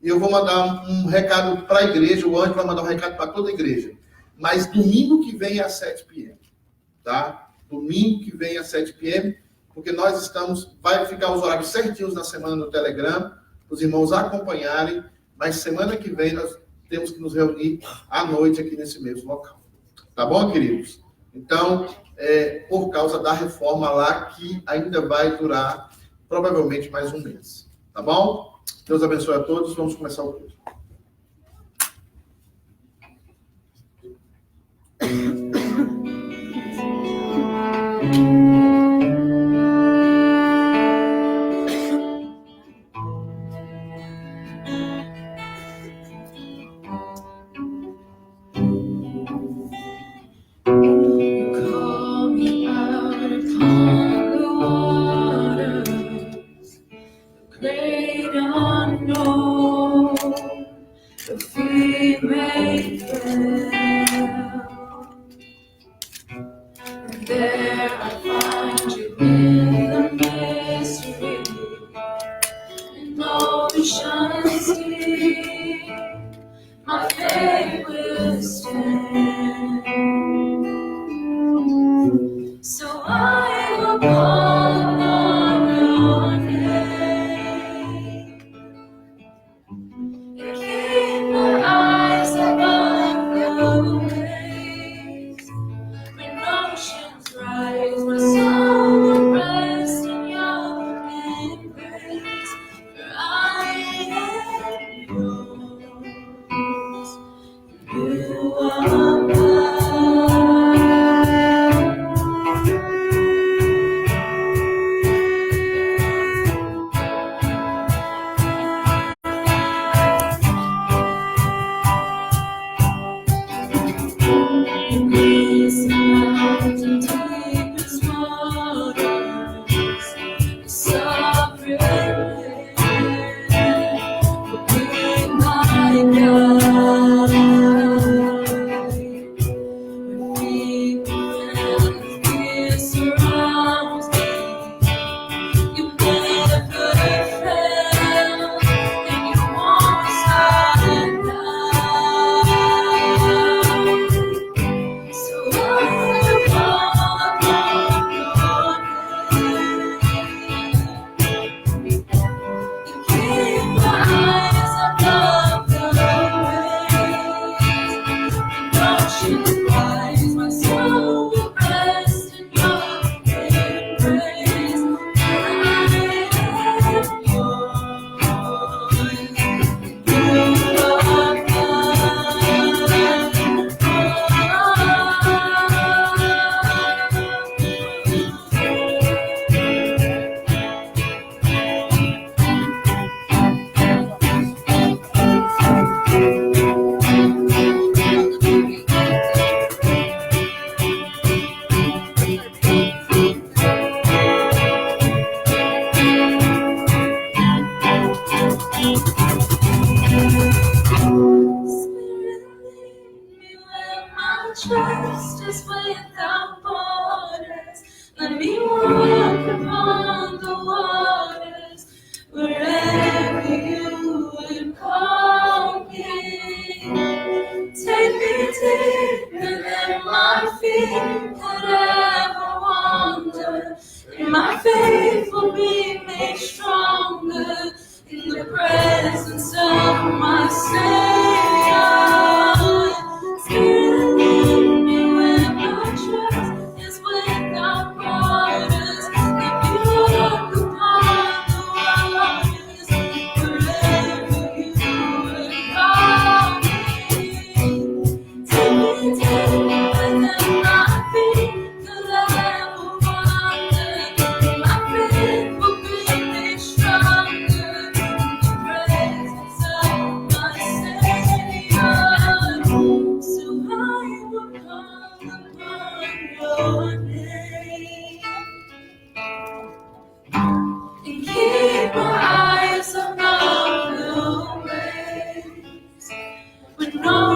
e eu vou mandar um recado para a igreja, o Anjo vai mandar um recado para toda a igreja. Mas domingo que vem às 7 p.m., tá? Domingo que vem às 7 p.m., porque nós estamos, vai ficar os horários certinhos na semana no Telegram, para os irmãos acompanharem, mas semana que vem nós temos que nos reunir à noite aqui nesse mesmo local. Tá bom, queridos? Então, por causa da reforma lá, que ainda vai durar provavelmente mais um mês. Tá bom? Deus abençoe a todos. Vamos começar o culto.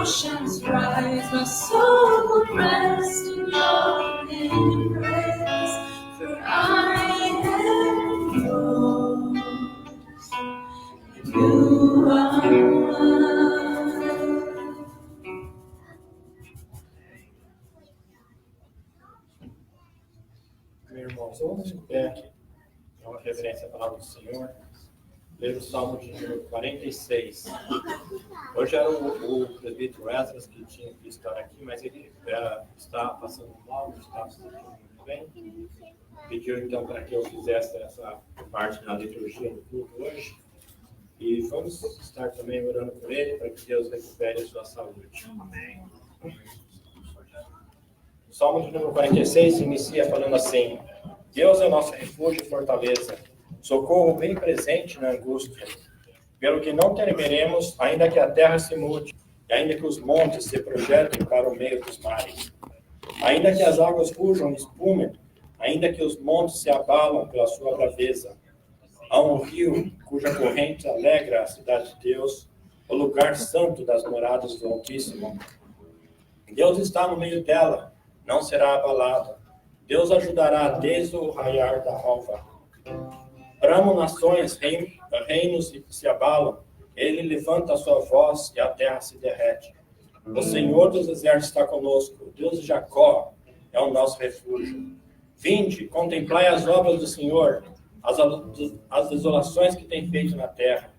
oceans rise, my soul will rest in your embrace, for I am yours, and you are Vamos de pé, é uma reverência à palavra do Senhor. Ler o Salmo de número 46. Hoje era o presbítero Esdras que tinha que estar aqui, mas ele está passando mal, está se sentindo muito bem. Pediu então para que eu fizesse essa parte da liturgia do culto hoje. E vamos estar também orando por ele, para que Deus recupere a sua saúde. Amém. O Salmo de número 46 inicia falando assim: Deus é o nosso refúgio e fortaleza, socorro bem presente na angústia. Pelo que não temeremos, ainda que a terra se mude, e ainda que os montes se projetem para o meio dos mares. Ainda que as águas rujam e espumem, ainda que os montes se abalam pela sua braveza. Há um rio cuja corrente alegra a cidade de Deus, o lugar santo das moradas do Altíssimo. Deus está no meio dela, não será abalada. Deus ajudará desde o raiar da alva. Bramam nações, reinos se abalam. Ele levanta a sua voz e a terra se derrete. O Senhor dos exércitos está conosco. O Deus de Jacó é o nosso refúgio. Vinde, contemplai as obras do Senhor, as desolações que tem feito na terra.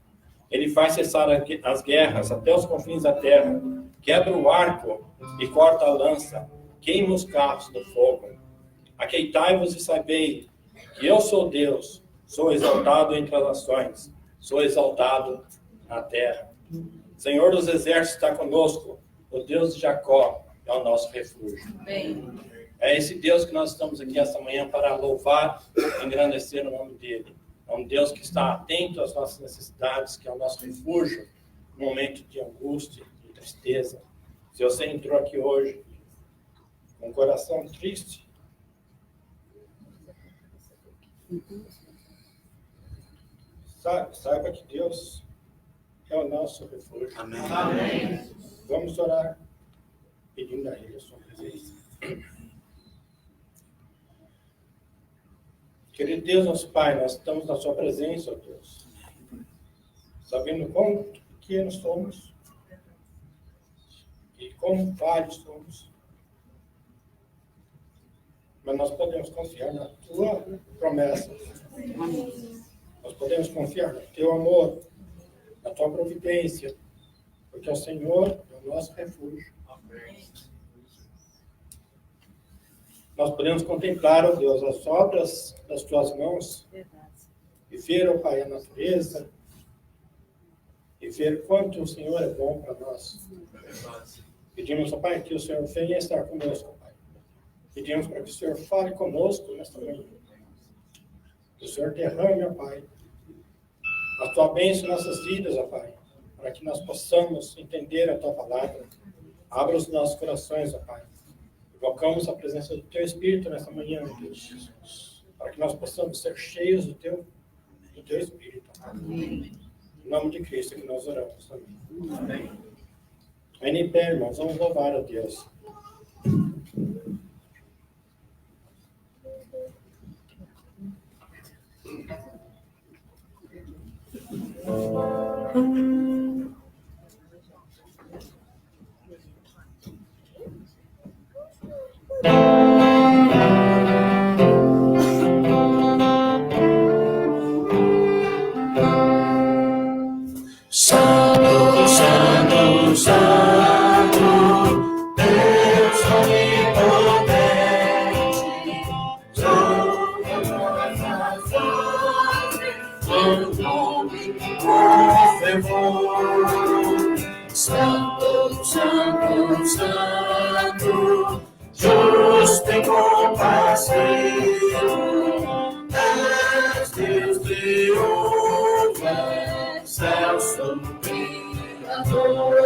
Ele faz cessar as guerras até os confins da terra. Quebra o arco e corta a lança. Queima os carros do fogo. Aqueitai-vos e sabei que eu sou Deus. Sou exaltado entre as nações, sou exaltado na terra. Senhor dos exércitos está conosco, o Deus de Jacó é o nosso refúgio. Amém. É esse Deus que nós estamos aqui esta manhã para louvar e engrandecer o nome dele. É um Deus que está atento às nossas necessidades, que é o nosso refúgio no momento de angústia, de tristeza. Se você entrou aqui hoje com o coração triste, saiba que Deus é o nosso refúgio. Amém. Amém. Vamos orar pedindo a Ele a sua presença. Querido Deus, nosso Pai, nós estamos na sua presença, ó Deus, sabendo quão pequenos somos e quão falhos somos. Mas nós podemos confiar na tua promessa. Nós podemos confiar no teu amor, na tua providência, porque o Senhor é o nosso refúgio. Nós podemos contemplar, ó Deus, as obras das tuas mãos e ver, ó Pai, a natureza e ver quanto o Senhor é bom para nós. Pedimos, ó Pai, que o Senhor venha estar conosco, ó Pai. Pedimos para que o Senhor fale conosco nesta manhã. Que o Senhor derrame, ó Pai, a tua bênção em nossas vidas, ó Pai, para que nós possamos entender a tua palavra. Abra os nossos corações, ó Pai. Invocamos a presença do teu Espírito nessa manhã, Deus Jesus, para que nós possamos ser cheios do teu Espírito. Amém. Em nome de Cristo que nós oramos. Amém. Amém. Vem em pé, irmãos, vamos louvar a Deus. Santo, Santo, Santo, Deus onipotente, todas as vozes, teu nome com fervor. Santo, Santo, Santo, justo e compassivo, és Deus de honra, excelso Criador.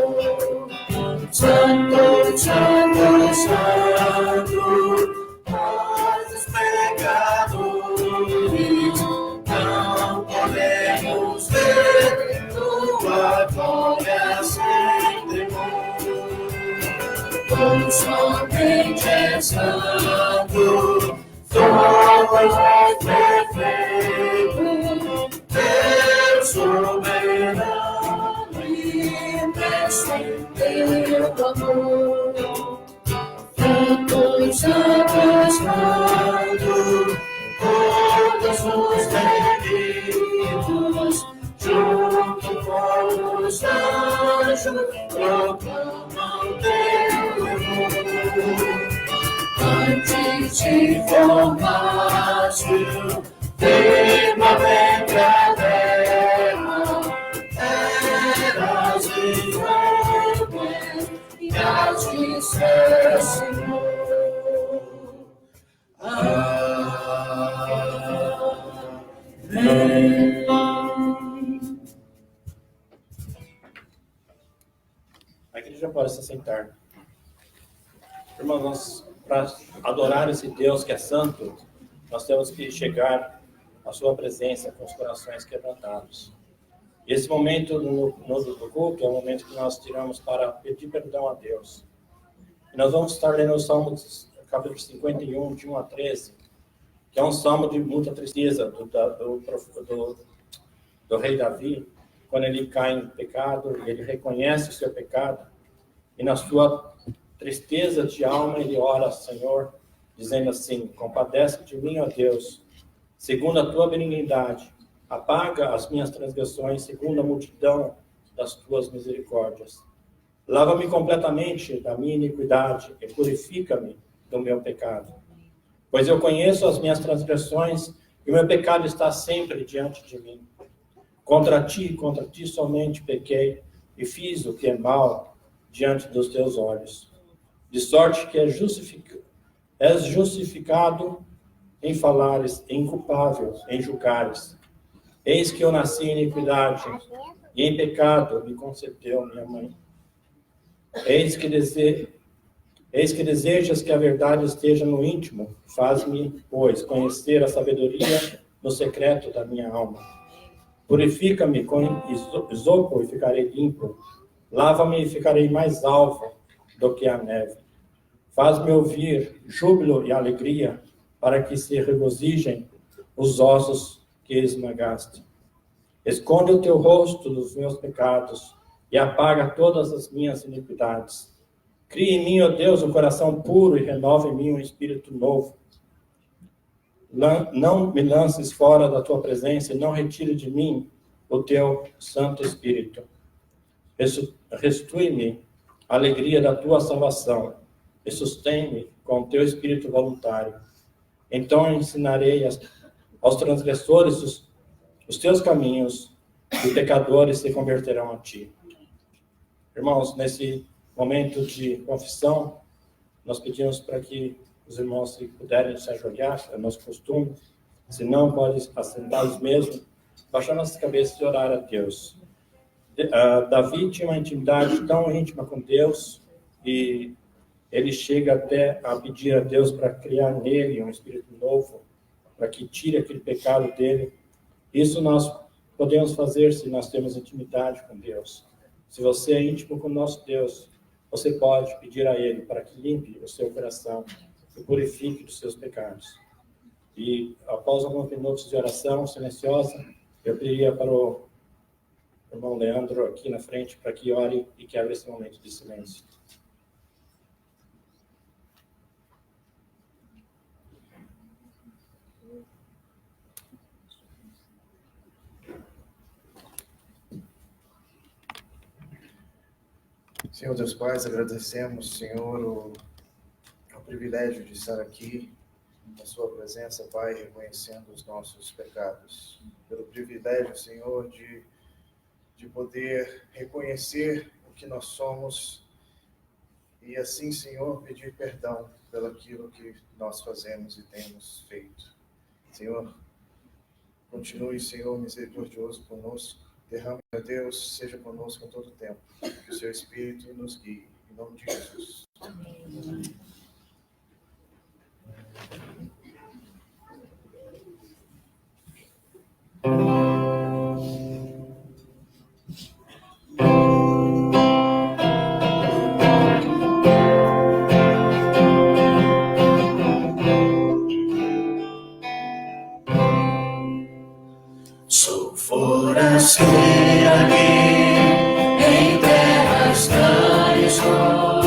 Santo, Santo, Santo, nós os pecadores não podemos ver tua glória sem temor. Tu somente és santo, somos és perfeito, Deus soberano, imenso em teu amor. Santo, Santo, Santo, os anjos proclamam teu louvor. Antes de formaste o firmamento a terra, eras vivo e hás de ser, Senhor. A igreja pode se sentar. Irmãos, para adorar esse Deus que é santo, nós temos que chegar à sua presença com os corações quebrantados. E esse momento no culto é um momento que nós tiramos para pedir perdão a Deus. E nós vamos estar lendo o Salmo capítulo 51, de 1 a 13, que é um salmo de muita tristeza do rei Davi, quando ele cai em pecado, ele reconhece o seu pecado, e na sua tristeza de alma ele ora ao Senhor, dizendo assim: compadece de mim, ó Deus, segundo a tua benignidade, apaga as minhas transgressões, segundo a multidão das tuas misericórdias. Lava-me completamente da minha iniquidade e purifica-me do meu pecado. Pois eu conheço as minhas transgressões e o meu pecado está sempre diante de mim. Contra ti somente pequei e fiz o que é mal diante dos teus olhos. De sorte que és justificado em falares, inculpável em julgares. Eis que eu nasci em iniquidade e em pecado me concebeu minha mãe. Eis que desejas que a verdade esteja no íntimo. Faz-me, pois, conhecer a sabedoria no secreto da minha alma. Purifica-me com isopo e ficarei limpo. Lava-me e ficarei mais alvo do que a neve. Faz-me ouvir júbilo e alegria, para que se regozijem os ossos que esmagaste. Esconde o teu rosto dos meus pecados e apaga todas as minhas iniquidades. Cria em mim, ó Deus, um coração puro e renova em mim um espírito novo. Não me lances fora da tua presença e não retire de mim o teu Santo Espírito. Restitui-me a alegria da tua salvação e sustém-me com o teu espírito voluntário. Então ensinarei aos transgressores os teus caminhos e pecadores se converterão a ti. Irmãos, nesse momento de confissão, nós pedimos para que os irmãos, se puderem, se ajoelhar, é nosso costume. Se não, pode assentar-os mesmo, baixar nossas cabeças e orar a Deus. Davi tinha uma intimidade tão íntima com Deus e ele chega até a pedir a Deus para criar nele um espírito novo, para que tire aquele pecado dele. Isso nós podemos fazer se nós temos intimidade com Deus. Se você é íntimo com o nosso Deus, você pode pedir a Ele para que limpe o seu coração e purifique dos seus pecados. E após alguns minutos de oração silenciosa, eu pediria para o irmão Leandro aqui na frente para que ore e quebre esse momento de silêncio. Senhor Deus Pai, agradecemos, Senhor, o privilégio de estar aqui na sua presença, Pai, reconhecendo os nossos pecados. Pelo privilégio, Senhor, de poder reconhecer o que nós somos e assim, Senhor, pedir perdão pelo aquilo que nós fazemos e temos feito. Senhor, continue, Senhor, misericordioso conosco. Derrame, meu Deus, seja conosco em todo o tempo. Que o seu Espírito nos guie. Em nome de Jesus. Amém. Sou forasteiro aqui em terra estranha, sou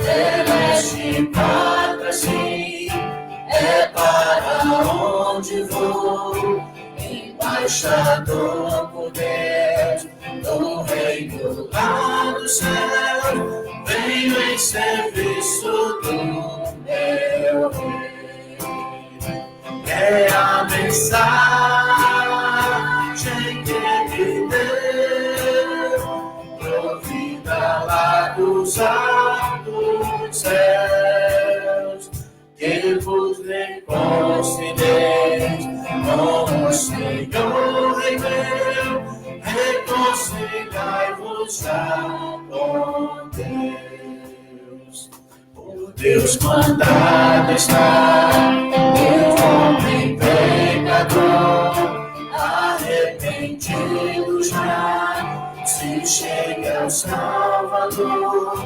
celeste pátria, sim, é para onde vou, embaixada lá do céu, venho em serviço do meu Rei. É a mensagem que me deu, provida lá dos altos céus, que vos reconcilieis com o Senhor Rei meu, reconciliai-vos já com Deus. Por Deus mandado está o homem pecador, arrependido já, se chega ao Salvador.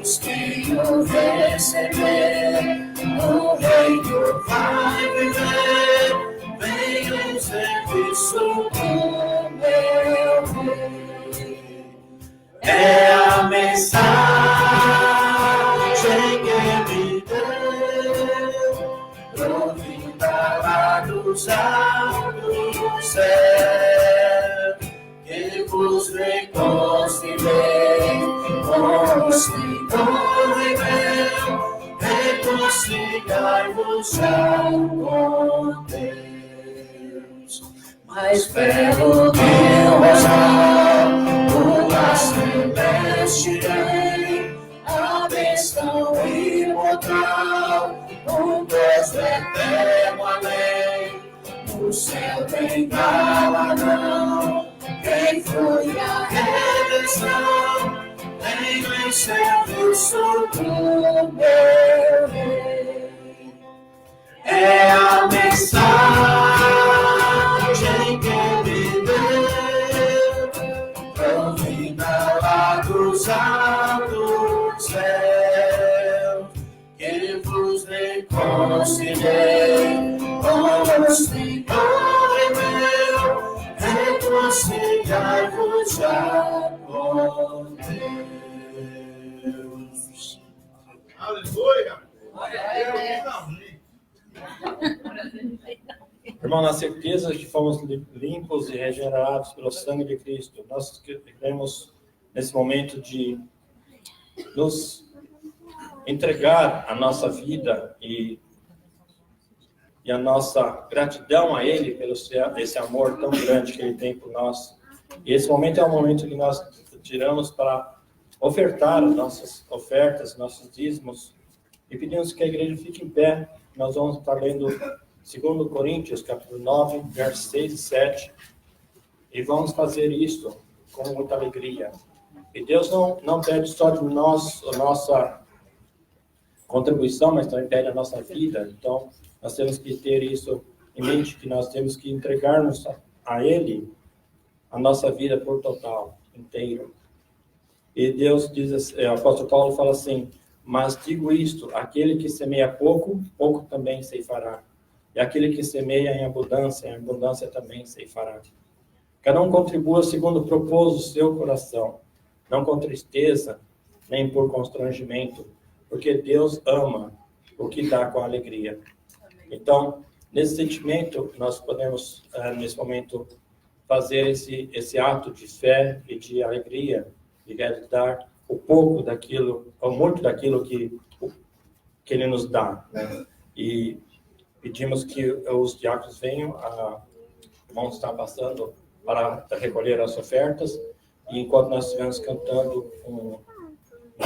Os que o receber, o reino vai viver, venha em serviço do meu Rei. É a mensagem que me deu, provida lá dos altos céus, que vos reconciliei com o Senhor Rei meu, reconciliai-vos já com Deus. Mais belo que o rosal, o lar celeste rei, a bênção imortal, o gozo eterno além, o céu tem galardão. Quem foi a redenção, venho em serviço do meu Rei. É a mensagem que me deu, provida lá dos altos céus, que vos reconciliei com o Senhor Rei meu, reconciliai-vos já com Deus. Aleluia! Irmão, na certeza de que fomos limpos e regenerados pelo sangue de Cristo, nós queremos, nesse momento, de nos entregar a nossa vida e a nossa gratidão a Ele pelo esse amor tão grande que Ele tem por nós. E esse momento é um momento que nós tiramos para ofertar as nossas ofertas, nossos dízimos, e pedimos que a igreja fique em pé. Nós vamos estar lendo 2 Coríntios, capítulo 9, versos 6 e 7, e vamos fazer isso com muita alegria. E Deus não pede só de nós a nossa contribuição, mas também pede a nossa vida. Então, nós temos que ter isso em mente, que nós temos que entregar-nos a Ele a nossa vida por total, inteiro. E Deus diz, o apóstolo Paulo fala assim: mas digo isto, aquele que semeia pouco, pouco também ceifará. E aquele que semeia em abundância também ceifará. Cada um contribua segundo propôs o seu coração, não com tristeza, nem por constrangimento, porque Deus ama o que dá com alegria. Então, nesse sentimento, nós podemos, nesse momento, fazer esse ato de fé e de alegria, de dar o pouco daquilo, ou muito daquilo que Ele nos dá, né? E pedimos que os diáconos venham, vão estar passando para recolher as ofertas, e enquanto nós estivermos cantando uma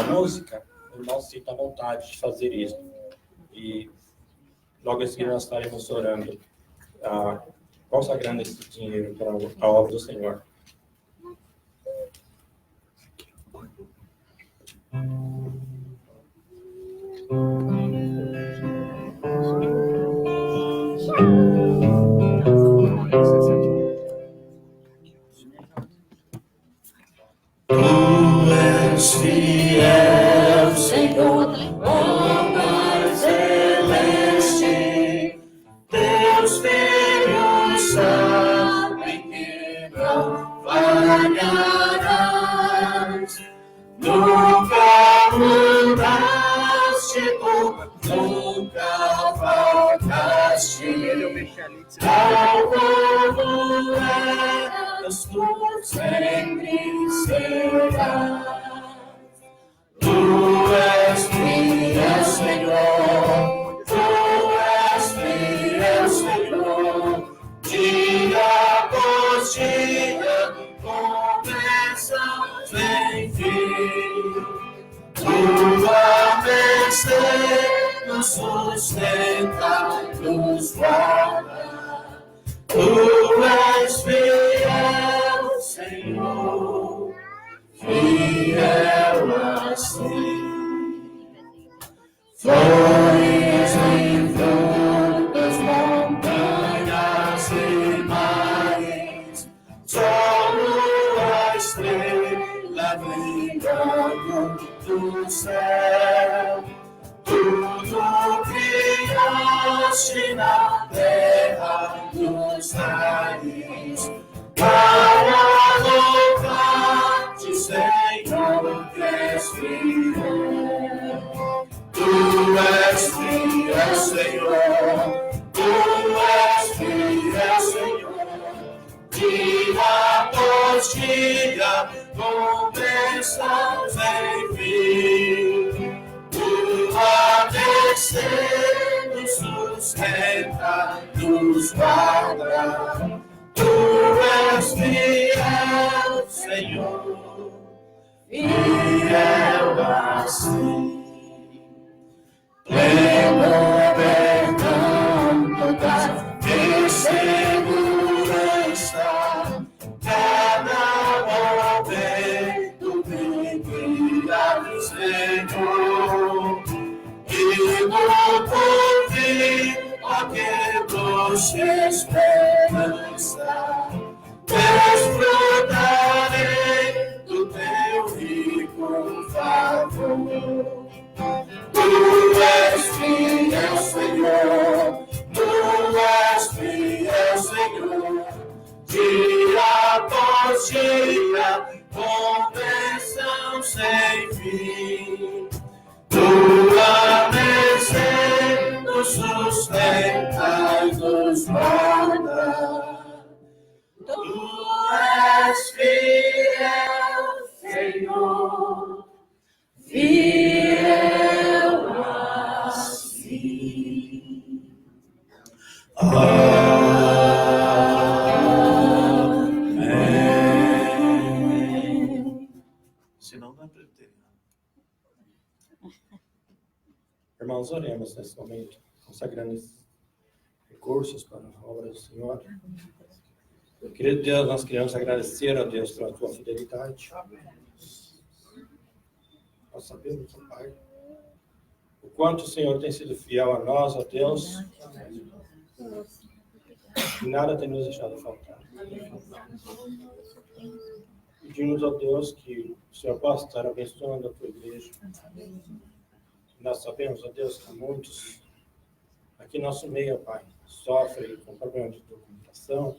música, o irmão se sinta à vontade de fazer isso. E logo em seguida nós estaremos orando, consagrando esse dinheiro para a obra do Senhor. Tu és fiel, Senhor, ó Pai celeste, teus filhos sabem que não falharás. Nunca mudaste, tu nunca faltaste. Tal como é Deus tu sempre serás. Tu és fiel, Senhor, tu és fiel, Senhor, dia após dia, com bênçãos sem fim. Tua mercê nos sustenta, nos guarda. Tu és fiel, Senhor, fiel assim. Flores livrando das montanhas e mares, sol, lua, estrela brilhando do céu, tudo criaste na terra dos ares, para louvar-te, Senhor, que és fiel. Tu és fiel, Senhor, tu és fiel, Senhor, dia após dia, com bênçãos sem fim. Tua mercê nos sustenta, nos guarda. Tu és fiel, Senhor, fiel assim. Pleno perdão total e segurança, cada momento brinca, Senhor, e no porvir, ó que doce esperança, desfrutarei do teu rico favor. Tu és fiel, Senhor, tu és fiel, Senhor, dia após dia, com bênção sem fim. Tua mercê nos sustenta e nos guarda. Tu és fiel, Senhor, fiel assim. Amém. Senão não é presbiteriano. Irmãos, oremos nesse momento, consagrando esses recursos para a obra do Senhor. Querido Deus, nós queremos agradecer a Deus pela tua fidelidade. Nós sabemos, ó Pai, o quanto o Senhor tem sido fiel a nós, ó Deus, e nada tem nos deixado faltar. Pedimos, ó Deus, que o Senhor possa estar abençoando a tua igreja. Nós sabemos, ó Deus, que muitos aqui no nosso meio, ó Pai, sofrem com problema de documentação,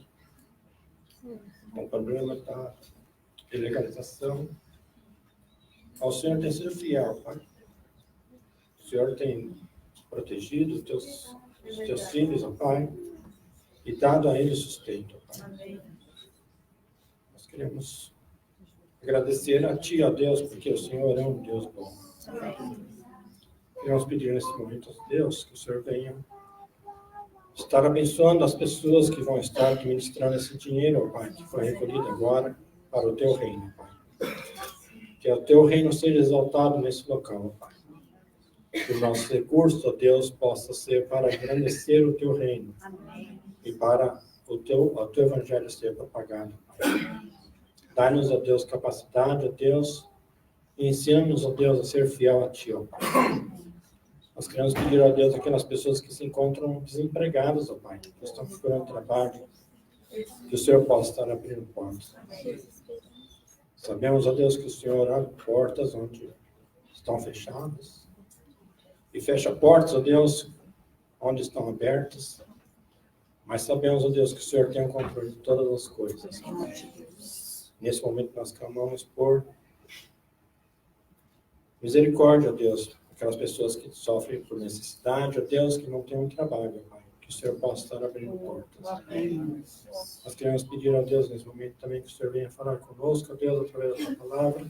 com problema da legalização. O Senhor tem sido fiel, Pai. O Senhor tem protegido os teus filhos, ó Pai, e dado a eles sustento, ó Pai. Nós queremos agradecer a Ti, ó Deus, porque o Senhor é um Deus bom. Queremos pedir nesse momento a Deus que o Senhor venha estar abençoando as pessoas que vão estar administrando esse dinheiro, ó Pai, que foi recolhido agora para o Teu reino, Pai. Que o Teu reino seja exaltado nesse local, Pai. Que os nossos recursos, ó Deus, possa ser para engrandecer o Teu reino. Amém. E para o teu evangelho ser propagado, Pai. Dá-nos, ó Deus, capacidade, ó Deus, e ensina-nos, ó Deus, a ser fiel a Ti, ó Pai. Nós queremos pedir, ó Deus, aquelas pessoas que se encontram desempregadas, ó Pai, que estão procurando trabalho, que o Senhor possa estar abrindo portas. Sabemos, ó Deus, que o Senhor abre portas onde estão fechadas e fecha portas, ó Deus, onde estão abertas. Mas sabemos, ó Deus, que o Senhor tem o controle de todas as coisas. Nesse momento nós clamamos por misericórdia, ó Deus, aquelas pessoas que sofrem por necessidade, ó Deus, que não têm um trabalho, Pai. Que que o Senhor possa estar abrindo portas. Nós queremos pedir a Deus nesse momento também que o Senhor venha falar conosco, Deus, através da sua palavra,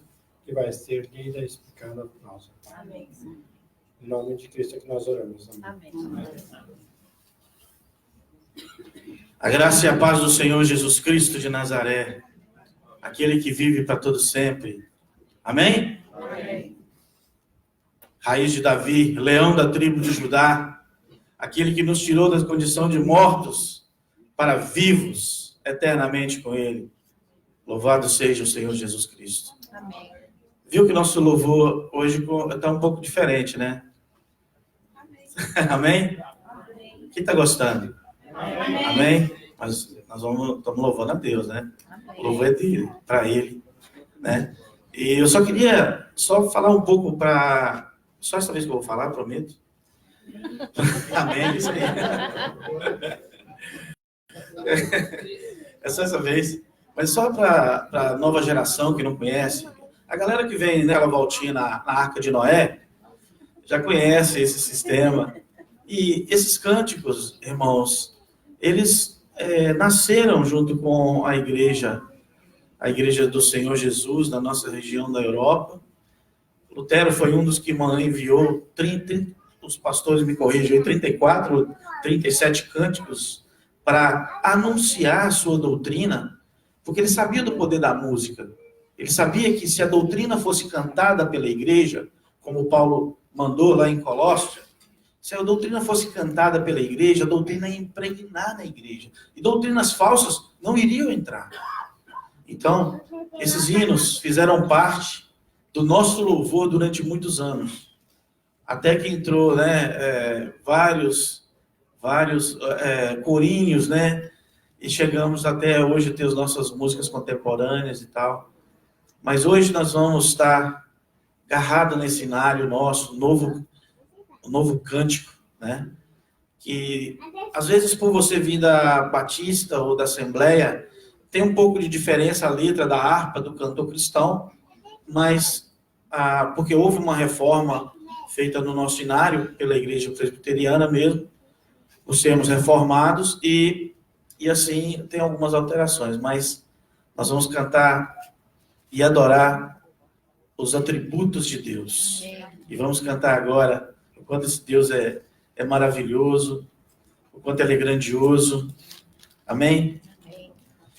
que vai ser lida e explicada por nós. Amém. Em nome de Cristo é que nós oramos. Amém. A graça e a paz do Senhor Jesus Cristo de Nazaré, aquele que vive para todo sempre. Amém? Amém. Raiz de Davi, leão da tribo de Judá, aquele que nos tirou da condição de mortos para vivos eternamente com ele. Louvado seja o Senhor Jesus Cristo. Amém. Viu que nosso louvor hoje está um pouco diferente, né? Amém? Quem está gostando? Amém? Mas nós estamos louvando a Deus, né? O louvor é dele, para ele, né? E eu só queria falar um pouco para... Só essa vez que eu vou falar, prometo. Amém, isso aí. É só essa vez. Mas só para a nova geração que não conhece, a galera que vem nela voltinha na Arca de Noé, já conhece esse sistema. E esses cânticos, irmãos, eles nasceram junto com a igreja do Senhor Jesus, na nossa região da Europa. Lutero foi um dos que enviou 30, os pastores me corrigem, 34, 37 cânticos para anunciar a sua doutrina, porque ele sabia do poder da música. Ele sabia que se a doutrina fosse cantada pela igreja, como Paulo mandou lá em Colossos, se a doutrina fosse cantada pela igreja, a doutrina ia impregnar na igreja. E doutrinas falsas não iriam entrar. Então, esses hinos fizeram parte do nosso louvor durante muitos anos. Até que entrou, né, vários corinhos, né? E chegamos até hoje a ter as nossas músicas contemporâneas e tal. Mas hoje nós vamos estar agarrados nesse cenário nosso, novo cântico, né? Que, às vezes, por você vir da Batista ou da Assembleia, tem um pouco de diferença a letra da harpa do cantor cristão, mas porque houve uma reforma feita no nosso cenário, pela igreja presbiteriana mesmo, por sermos reformados, e assim tem algumas alterações, mas nós vamos cantar e adorar os atributos de Deus. E vamos cantar agora o quanto esse Deus é maravilhoso, o quanto ele é grandioso. Amém?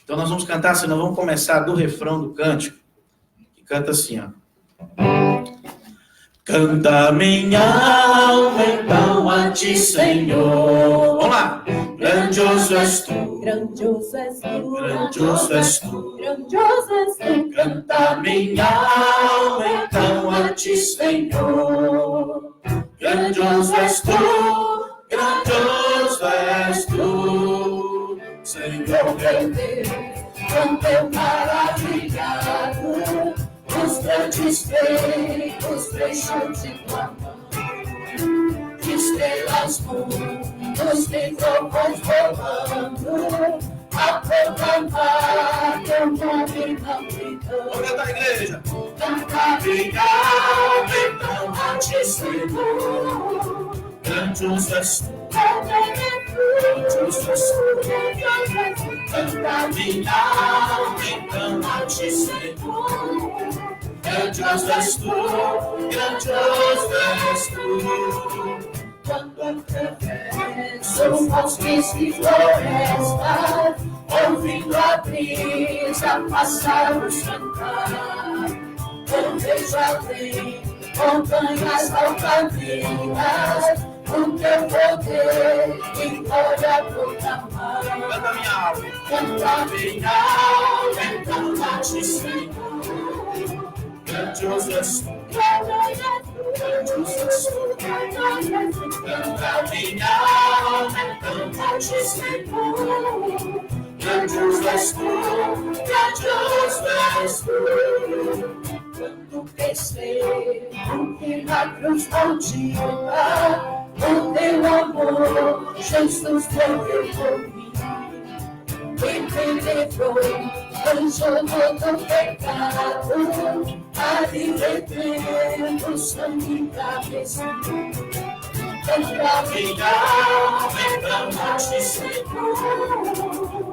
Então nós vamos cantar, senão vamos começar do refrão do cântico, que canta assim, ó. Canta minha alma então a ti, Senhor. Vamos lá. Grandioso és tu. Grandioso és tu. Grandioso és tu. Grandioso és tu. Canta minha alma então a ti, Senhor. Grandioso és tu. Grandioso és tu. Senhor meu Deus, quanto eu maravilhado, os grandes feitos deixam de tua mão. Estrelas mundos, microfones voando, a proclamar teu nome não gritando. Vamos cantar, igreja! Canta minha alma então a ti, Senhor. Grandioso és tu. Grandioso és tu. Canta minha alma então a ti, Senhor. Grandioso és tu. Grandioso és tu. Quando atravessam bosques e florestas, ouvindo a brisa pássaros cantar, eu vejo além montanhas alcavinas, o teu poder e glória proclamar. Canta minha alma, canta minha alma, então a ti, Senhor. Grandioso és tu. Grandioso és tu. Canta minha alma, então a ti, Senhor. Grandioso és tu. Grandioso és tu. Quando percebo que na cruz contida o teu amor, Jesus morreu por mim. E me livrou, anjou todo pecado, ali retendo o sangue da minha alma então a te Senhor.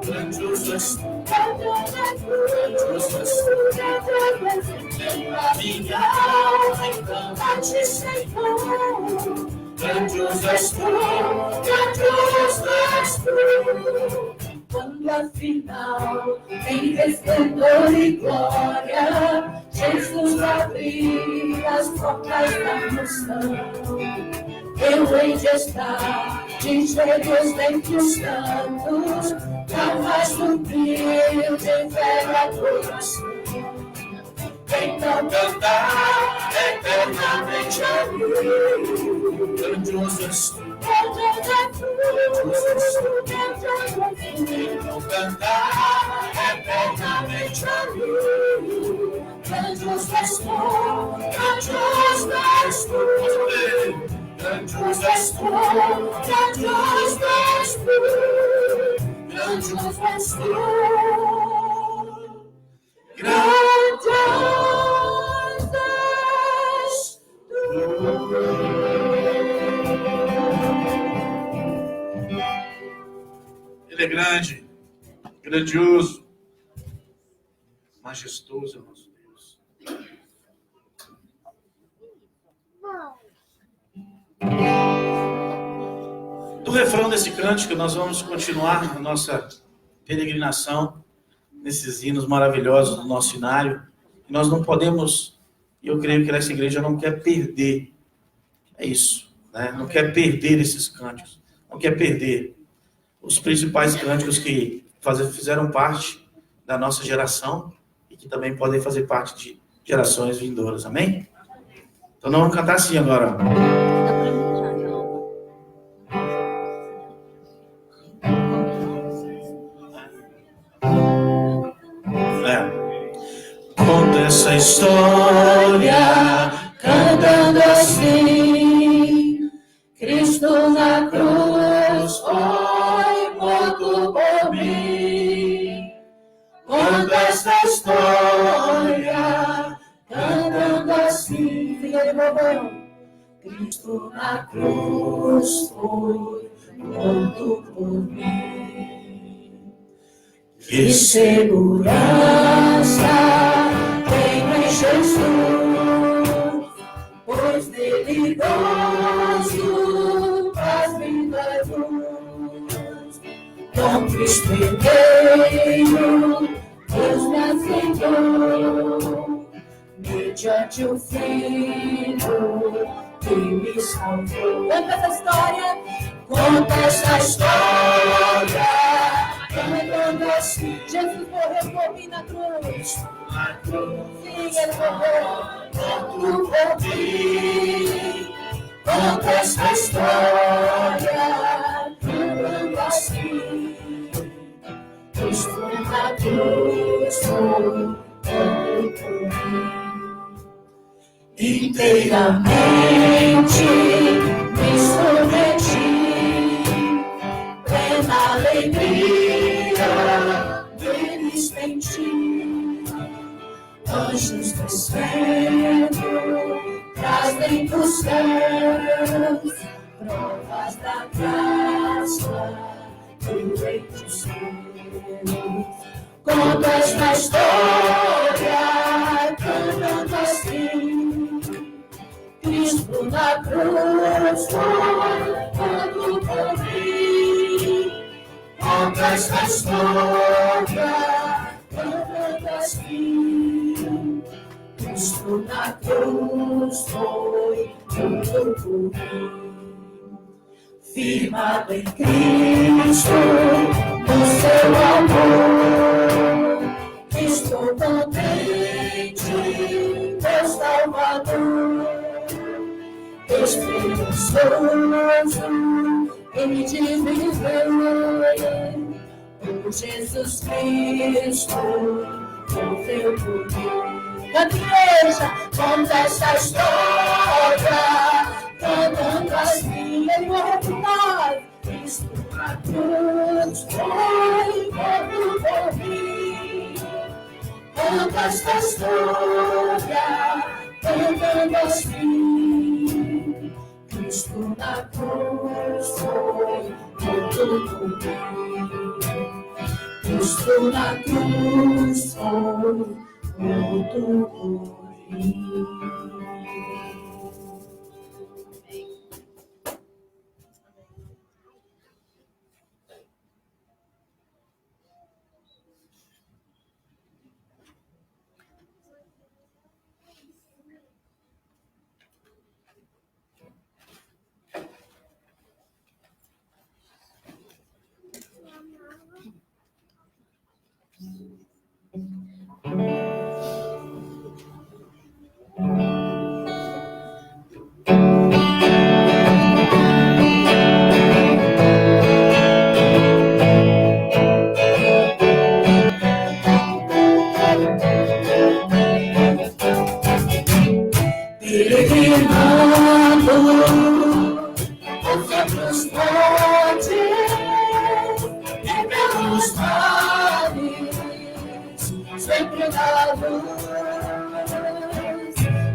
Grandioso és tu, grandioso és tu. Minha alma então a te Senhor. Grandioso és tu, grandioso és tu. Quando afinal, em resplendor e glória, Jesus abrir as portas da mansão, eu hei de estar de joelhos dentre os santos, jamais no brilho de velha coração. Então cantar eternamente ali. Grandioso és tu, grandioso és tu. Então cantar eternamente ali. Grandioso és tu, grandioso és tu. Grandioso és tu, grandioso és tu. Grandioso és tu. Grandioso és tu. Ele é grande, grandioso, majestoso é o nosso Deus. Do refrão desse cântico, nós vamos continuar a nossa peregrinação nesses hinos maravilhosos do nosso cenário. E nós não podemos, e eu creio que essa igreja não quer perder, é isso, né? Não quer perder esses cânticos, não quer perder os principais cânticos que fizeram parte da nossa geração e que também podem fazer parte de gerações vindouras, amém? Então nós vamos cantar assim agora. Conta essa história, cantando assim, Cristo na cruz foi morto por mim. Conta essa história, cantando assim, Cristo na cruz foi morto por mim. Que segurança tenho em Jesus, pois nele gozo das vindas luz. Com Cristo herdeiro, Deus me aceitou, mediante o Filho que me salvou. Conta essa história, conta essa história. Cantando assim, Jesus morreu por mim na cruz. Sim, ele morreu por mim. Conta essa história, cantando assim, Cristo na cruz foi morto por mim. Inteiramente me submeti, plena alegria deles senti. Anjos descendo, trazem dos céus provas da graça do Rei dos Céus. Conta esta história, cantando assim, Cristo na cruz foi morto por mim. Conta esta história, cantando assim, Cristo na cruz foi morto por mim. Firmado em Cristo, no seu amor, estou contente, meu Salvador. Esperançoso em te viver, por Jesus Cristo, morreu por mim. Canta, igreja, conta essa história, cantando assim, ele morreu por nós. Cristo na cruz foi morto por mim. Conta essa história, cantando assim, Cristo na cruz morreu na cruz foi tudo por mim.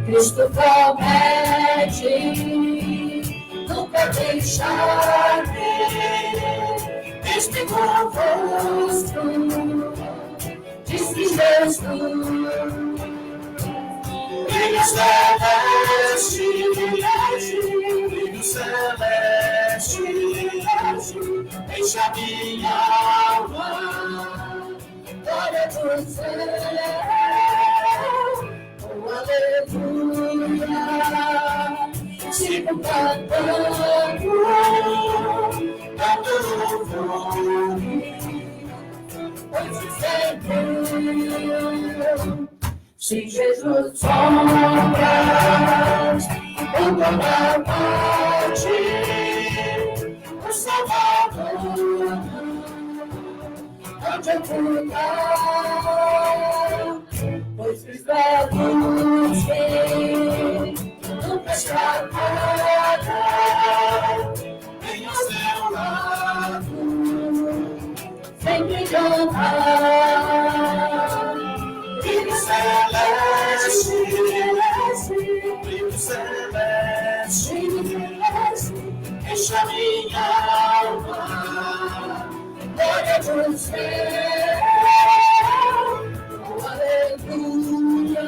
Cristo promete nunca deixar-me, este convosco, disse Jesus. Brilho celeste, brilho celeste, enche a minha alma, glória do céu. Aleluia, sigo cantando, dando louvor, pois sempre, se Jesus sombras, com toda a morte, o Salvador, onde eu puder, pois fiz da luz nunca escapada, vem ao seu lado, sempre cantar. Brilho celeste, brilho celeste, enche a minha alma, glória do céu. Aleluia,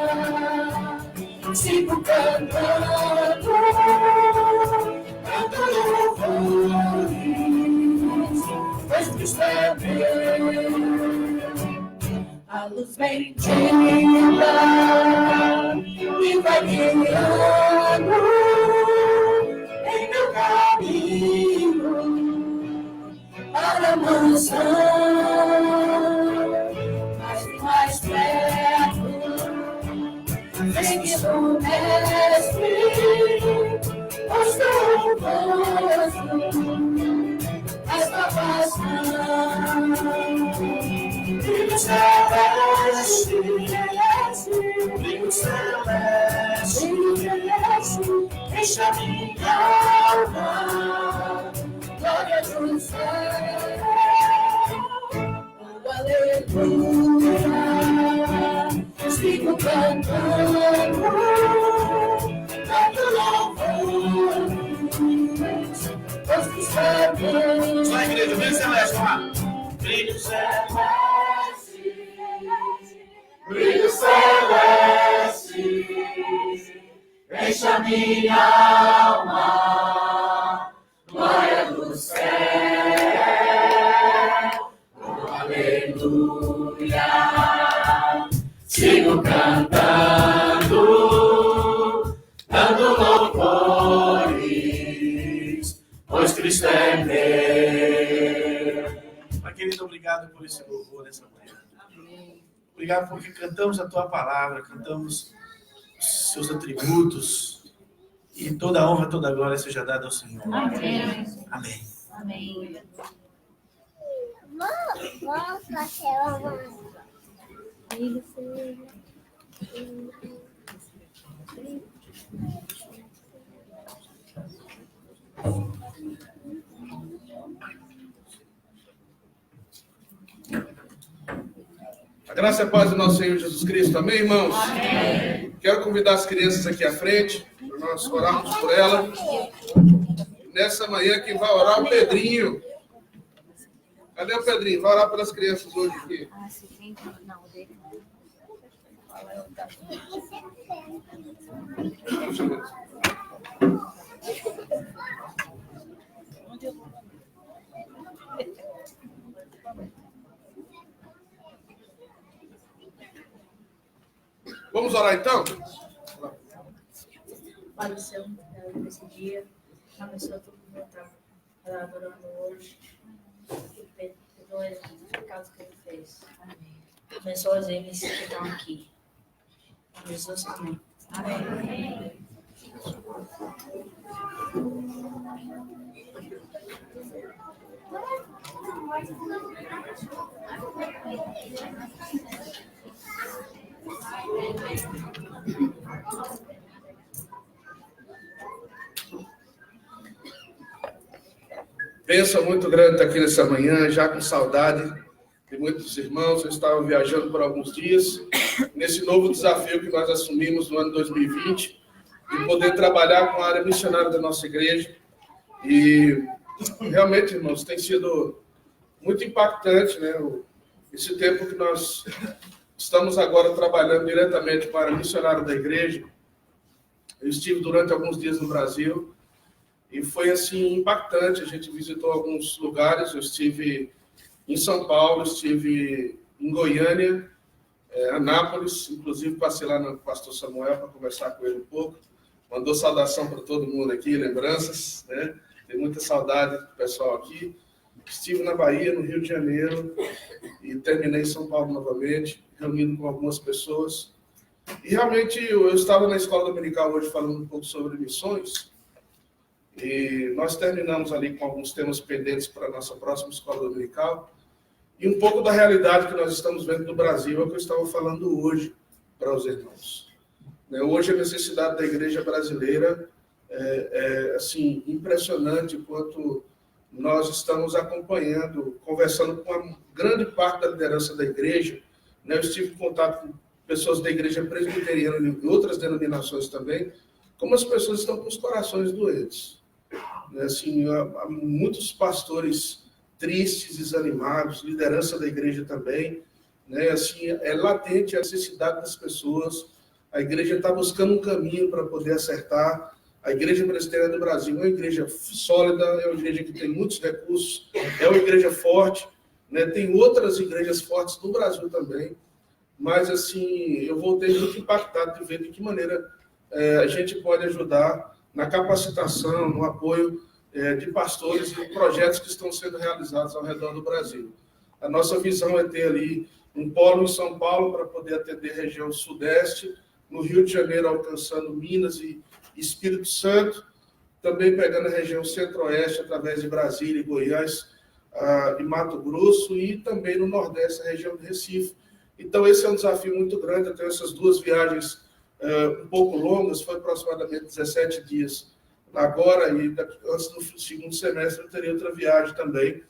sigo cantando, canto louvores, pois Cristo é Deus. A luz bendita me vai guiando em meu caminho para a mansão. Mais perto, seguindo o mestre, os rosto, a salvação. Brilho celeste, brilho celeste, enche a minha alma, glória do céu. Aleluia, sigo cantando, dando louvores, pois Cristo é Deus. Só a igreja, brilho celeste, vamos lá. Brilho celeste, brilho celeste, enche a minha alma, glória do céu. Aleluia, sigo cantando, dando louvores, pois Cristo é meu. Pai querido, obrigado por esse louvor nessa manhã. Obrigado porque cantamos a tua palavra, cantamos os seus atributos, e toda a honra, toda a glória seja dada ao Senhor. Amém. Amém. Amém. Vamos fazer uma. A graça e a paz do nosso Senhor Jesus Cristo. Amém, irmãos? Amém. Quero convidar as crianças aqui à frente, para nós orarmos por ela. Nessa manhã, quem vai orar é o Pedrinho. Cadê o Pedrinho? Vai orar pelas crianças hoje aqui. Ah, se tem. Não, o dele não. Qual é o da Onde eu vou? Vamos orar então? Pai do céu, nesse dia, abençoa todo mundo que está adorando hoje. Perdoa os pecados que ele fez. Amém. Abençoa os eles que estão aqui. Jesus, amém. Amém. Bênção muito grande estar aqui nessa manhã, já com saudade de muitos irmãos. Eu estava viajando por alguns dias, nesse novo desafio que nós assumimos no ano 2020, de poder trabalhar com a área missionária da nossa igreja. E realmente, irmãos, tem sido muito impactante, né? Esse tempo que nós estamos agora trabalhando diretamente com a área missionária da igreja. Eu estive durante alguns dias no Brasil, e foi, assim, impactante. A gente visitou alguns lugares. Eu estive em São Paulo, estive em Goiânia, Anápolis. Inclusive, passei lá no pastor Samuel para conversar com ele um pouco. Mandou saudação para todo mundo aqui, lembranças, né? Tem muita saudade do pessoal aqui. Estive na Bahia, no Rio de Janeiro, e terminei em São Paulo novamente, reunindo com algumas pessoas. E, realmente, eu estava na escola dominical hoje falando um pouco sobre missões. E nós terminamos ali com alguns temas pendentes para a nossa próxima escola dominical. E um pouco da realidade que nós estamos vendo no Brasil é o que eu estava falando hoje para os irmãos. Hoje a necessidade da igreja brasileira é assim, impressionante quanto nós estamos acompanhando, conversando com a grande parte da liderança da igreja. Eu estive em contato com pessoas da igreja presbiteriana e outras denominações também, como as pessoas estão com os corações doentes. Assim, há muitos pastores tristes, desanimados, liderança da igreja também. Assim, é latente a necessidade das pessoas. A igreja está buscando um caminho para poder acertar. A Igreja Presbiteriana do Brasil é uma igreja sólida, é uma igreja que tem muitos recursos, é uma igreja forte, né? Tem outras igrejas fortes no Brasil também. Mas, assim, eu voltei muito impactado de ver de que maneira a gente pode ajudar na capacitação, no apoio de pastores e projetos que estão sendo realizados ao redor do Brasil. A nossa visão é ter ali um polo em São Paulo para poder atender a região sudeste, no Rio de Janeiro alcançando Minas e Espírito Santo, também pegando a região centro-oeste através de Brasília e Goiás e Mato Grosso, e também no nordeste, a região de Recife. Então esse é um desafio muito grande. Eu tenho essas duas viagens um pouco longas, foi aproximadamente 17 dias agora, e antes do segundo semestre eu teria outra viagem também.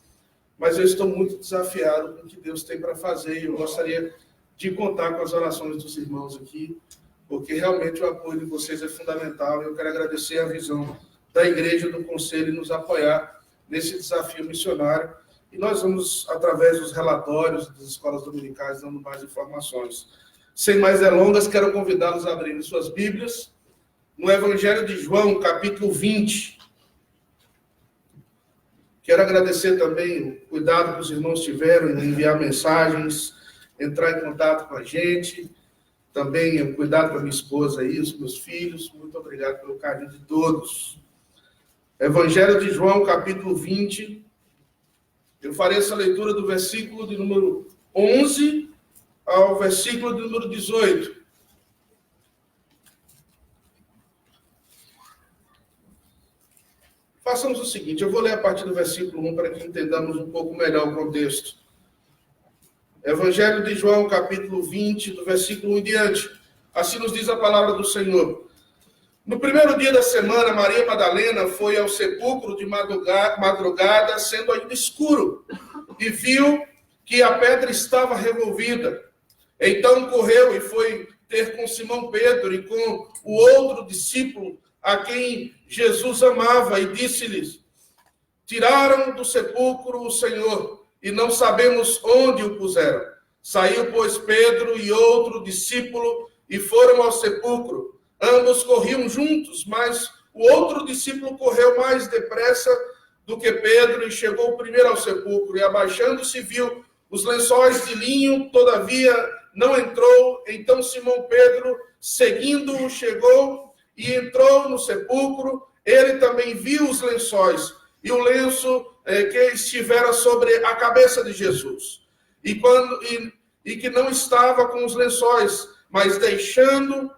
Mas eu estou muito desafiado com o que Deus tem para fazer, e eu gostaria de contar com as orações dos irmãos aqui, porque realmente o apoio de vocês é fundamental. Eu quero agradecer a visão da igreja, do conselho, e nos apoiar nesse desafio missionário. E nós vamos, através dos relatórios das escolas dominicais, dando mais informações. Sem mais delongas, quero convidá-los a abrirem suas Bíblias no Evangelho de João, capítulo 20. Quero agradecer também o cuidado que os irmãos tiveram em enviar mensagens, entrar em contato com a gente. Também o cuidado com a minha esposa e os meus filhos. Muito obrigado pelo carinho de todos. Evangelho de João, capítulo 20. Eu farei essa leitura do versículo de número 11 ao versículo de número 18. Façamos o seguinte, eu vou ler a partir do versículo 1 para que entendamos um pouco melhor o contexto. Evangelho de João, capítulo 20, do versículo 1 em diante. Assim nos diz a palavra do Senhor. No primeiro dia da semana, Maria Madalena foi ao sepulcro de madrugada, sendo ainda escuro, e viu que a pedra estava revolvida. Então correu e foi ter com Simão Pedro e com o outro discípulo, a quem Jesus amava, e disse-lhes: tiraram do sepulcro o Senhor, e não sabemos onde o puseram. Saiu, pois, Pedro e outro discípulo e foram ao sepulcro. Ambos corriam juntos, mas o outro discípulo correu mais depressa do que Pedro e chegou primeiro ao sepulcro. E abaixando-se viu os lençóis de linho, todavia não entrou. Então Simão Pedro, seguindo-o, chegou e entrou no sepulcro. Ele também viu os lençóis e o lenço que estivera sobre a cabeça de Jesus. E que não estava com os lençóis, mas deixado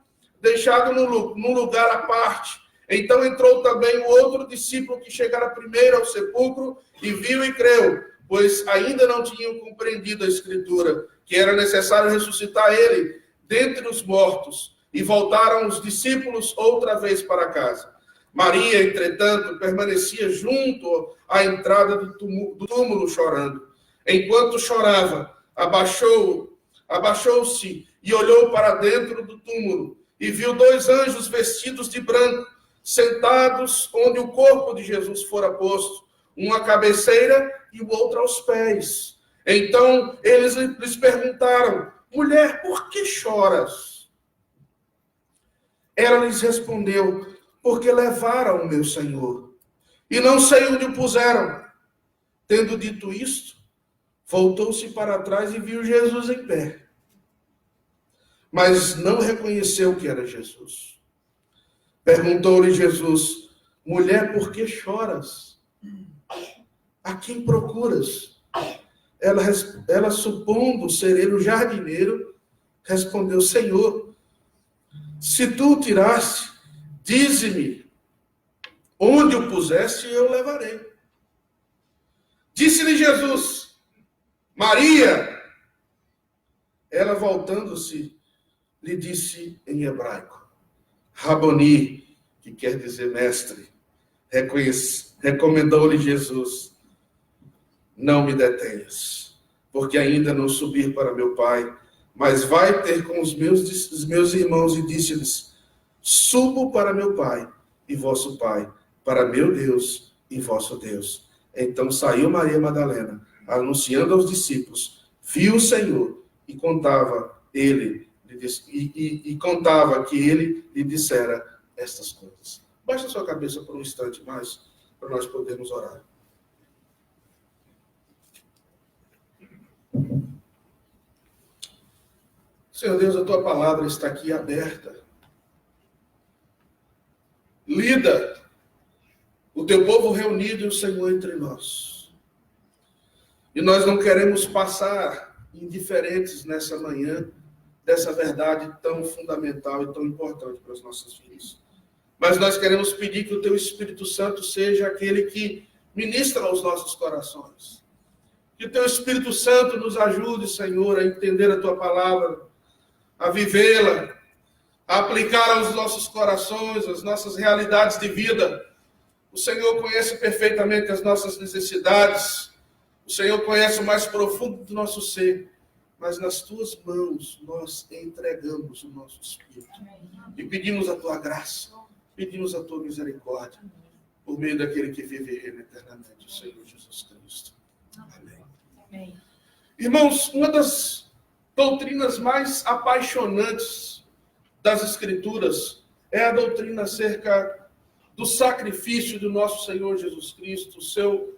num lugar à parte. Então entrou também o outro discípulo que chegara primeiro ao sepulcro e viu e creu, pois ainda não tinham compreendido a Escritura, que era necessário ressuscitar ele dentre os mortos. E voltaram os discípulos outra vez para casa. Maria, entretanto, permanecia junto à entrada do túmulo chorando. Enquanto chorava, abaixou-se e olhou para dentro do túmulo e viu 2 anjos vestidos de branco, sentados onde o corpo de Jesus fora posto, um à cabeceira e o outro aos pés. Então eles lhes perguntaram: mulher, por que choras? Ela lhes respondeu: porque levaram o meu Senhor, e não sei onde o puseram. Tendo dito isto, voltou-se para trás e viu Jesus em pé, mas não reconheceu que era Jesus. Perguntou-lhe Jesus: mulher, por que choras? A quem procuras? Ela, supondo ser ele o jardineiro, respondeu: Senhor, se tu o tiraste, dize-me onde o puseste e eu levarei. Disse-lhe Jesus: Maria. Ela, voltando-se, lhe disse em hebraico: Raboni, que quer dizer mestre. Recomendou-lhe Jesus: não me detenhas, porque ainda não subi para meu Pai, mas vai ter com os meus irmãos. E disse-lhes: subo para meu Pai e vosso Pai, para meu Deus e vosso Deus. Então saiu Maria Madalena, anunciando aos discípulos, viu o Senhor e contava que ele lhe dissera estas coisas. Baixa sua cabeça por um instante mais, para nós podermos orar. Senhor Deus, a tua palavra está aqui aberta, lida, o teu povo reunido e o Senhor entre nós. E nós não queremos passar indiferentes nessa manhã dessa verdade tão fundamental e tão importante para as nossas vidas. Mas nós queremos pedir que o teu Espírito Santo seja aquele que ministra aos nossos corações. Que o teu Espírito Santo nos ajude, Senhor, a entender a tua palavra, a vivê-la, a aplicar aos nossos corações, as nossas realidades de vida. O Senhor conhece perfeitamente as nossas necessidades. O Senhor conhece o mais profundo do nosso ser. Mas nas tuas mãos nós entregamos o nosso espírito. E pedimos a tua graça, pedimos a tua misericórdia, por meio daquele que vive e reina eternamente, o Senhor Jesus Cristo. Amém. Amém. Irmãos, uma das doutrinas mais apaixonantes das Escrituras é a doutrina acerca do sacrifício do nosso Senhor Jesus Cristo,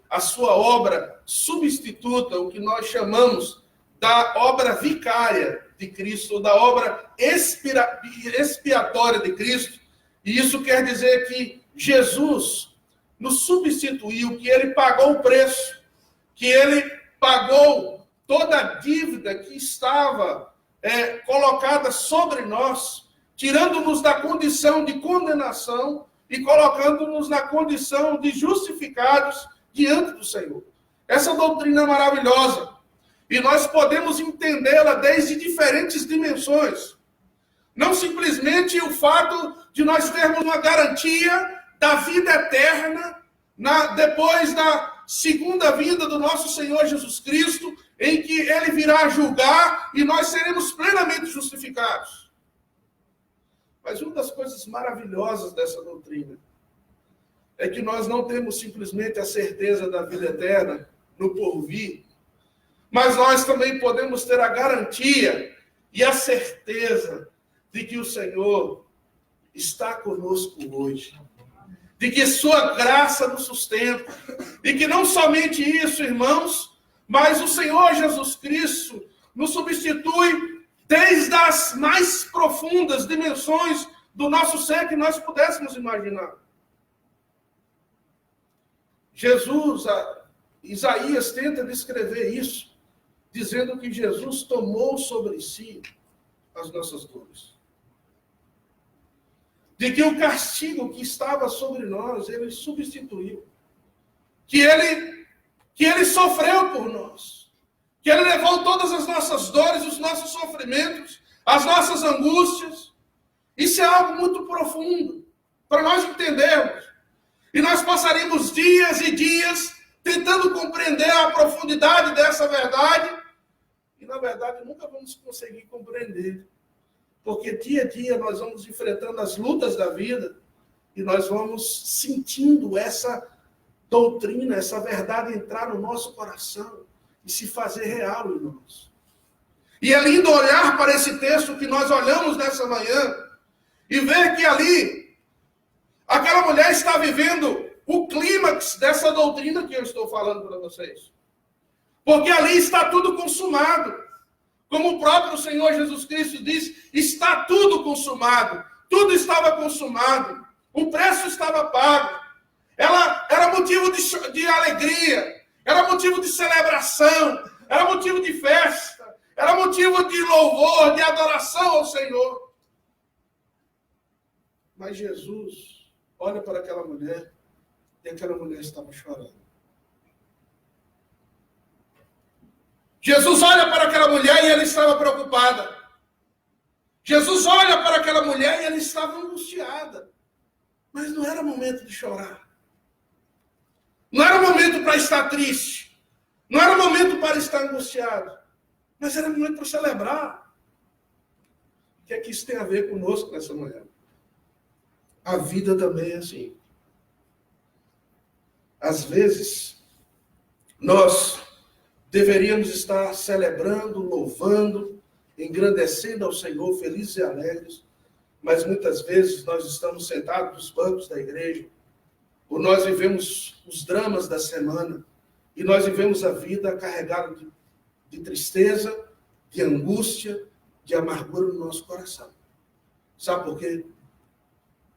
a sua obra substituta, o que nós chamamos da obra vicária de Cristo, ou da obra expiatória de Cristo. E isso quer dizer que Jesus nos substituiu, que ele pagou o preço, que ele pagou toda a dívida que estava colocada sobre nós, tirando-nos da condição de condenação e colocando-nos na condição de justificados diante do Senhor. Essa doutrina é maravilhosa. E nós podemos entendê-la desde diferentes dimensões. Não simplesmente o fato de nós termos uma garantia da vida eterna depois da segunda vinda do nosso Senhor Jesus Cristo, em que ele virá julgar e nós seremos plenamente justificados. Mas uma das coisas maravilhosas dessa doutrina é que nós não temos simplesmente a certeza da vida eterna no porvir, mas nós também podemos ter a garantia e a certeza de que o Senhor está conosco hoje, de que sua graça nos sustenta, e que não somente isso, irmãos, mas o Senhor Jesus Cristo nos substitui desde as mais profundas dimensões do nosso ser que nós pudéssemos imaginar. Isaías tenta descrever isso, dizendo que Jesus tomou sobre si as nossas dores. De que o castigo que estava sobre nós, ele substituiu. Que ele sofreu por nós. Que ele levou todas as nossas dores, os nossos sofrimentos, as nossas angústias. Isso é algo muito profundo para nós entendermos. E nós passaremos dias e dias tentando compreender a profundidade dessa verdade. E, na verdade, nunca vamos conseguir compreender. Porque dia a dia nós vamos enfrentando as lutas da vida e nós vamos sentindo essa doutrina, essa verdade entrar no nosso coração e se fazer real em nós. E é lindo olhar para esse texto que nós olhamos nessa manhã e ver que ali aquela mulher está vivendo o clímax dessa doutrina que eu estou falando para vocês. Porque ali está tudo consumado. Como o próprio Senhor Jesus Cristo diz, está tudo consumado. Tudo estava consumado. O preço estava pago. Ela era motivo de alegria. Era motivo de celebração. Era motivo de festa. Era motivo de louvor, de adoração ao Senhor. Mas Jesus olha para aquela mulher e aquela mulher estava chorando. Jesus olha para aquela mulher e ela estava preocupada. Jesus olha para aquela mulher e ela estava angustiada. Mas não era momento de chorar. Não era momento para estar triste. Não era momento para estar angustiado. Mas era momento para celebrar. O que é que isso tem a ver conosco nessa manhã? A vida também é assim. Às vezes, nós deveríamos estar celebrando, louvando, engrandecendo ao Senhor, felizes e alegres, mas muitas vezes nós estamos sentados nos bancos da igreja, ou nós vivemos os dramas da semana, e nós vivemos a vida carregada de tristeza, de angústia, de amargura no nosso coração. Sabe por quê?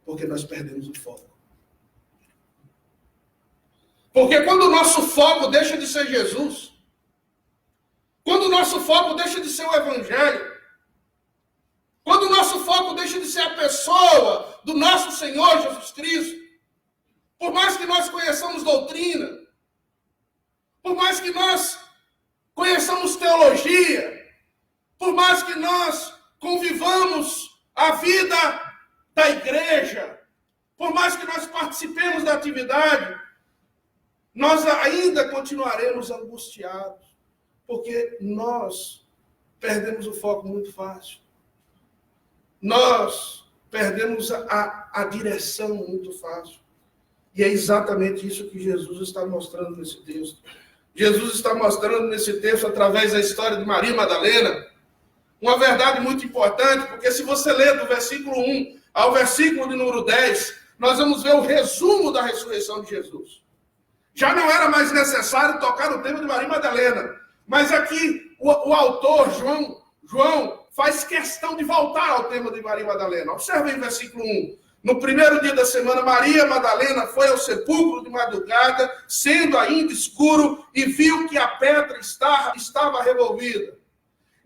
Porque nós perdemos o foco. Porque quando o nosso foco deixa de ser Jesus, quando o nosso foco deixa de ser o Evangelho, quando o nosso foco deixa de ser a pessoa do nosso Senhor Jesus Cristo, por mais que nós conheçamos doutrina, por mais que nós conheçamos teologia, por mais que nós convivamos a vida da igreja, por mais que nós participemos da atividade, nós ainda continuaremos angustiados. Porque nós perdemos o foco muito fácil. Nós perdemos a direção muito fácil. E é exatamente isso que Jesus está mostrando nesse texto. Jesus está mostrando nesse texto, através da história de Maria Madalena, uma verdade muito importante, porque se você ler do versículo 1 ao versículo de número 10, nós vamos ver o resumo da ressurreição de Jesus. Já não era mais necessário tocar no tema de Maria Madalena. Mas aqui o autor, João, faz questão de voltar ao tema de Maria Madalena. Observe em versículo 1. No primeiro dia da semana, Maria Madalena foi ao sepulcro de madrugada, sendo ainda escuro, e viu que a pedra estava revolvida.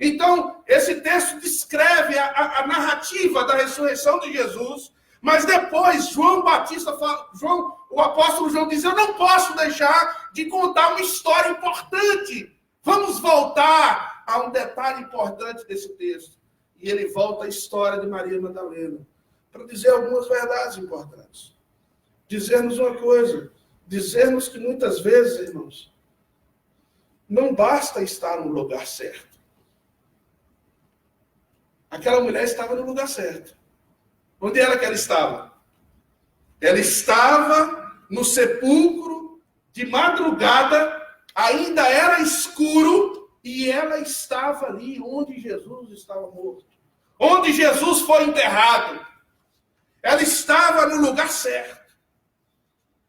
Então, esse texto descreve a narrativa da ressurreição de Jesus, mas depois o apóstolo João diz, eu não posso deixar de contar uma história importante. Vamos voltar a um detalhe importante desse texto. E ele volta à história de Maria Madalena, para dizer algumas verdades importantes. Dizer-nos uma coisa, dizer-nos que muitas vezes, irmãos, não basta estar no lugar certo. Aquela mulher estava no lugar certo. Onde era que ela estava? Ela estava no sepulcro de madrugada, ainda era escuro E ela estava ali onde Jesus estava morto. Onde Jesus foi enterrado. Ela estava no lugar certo.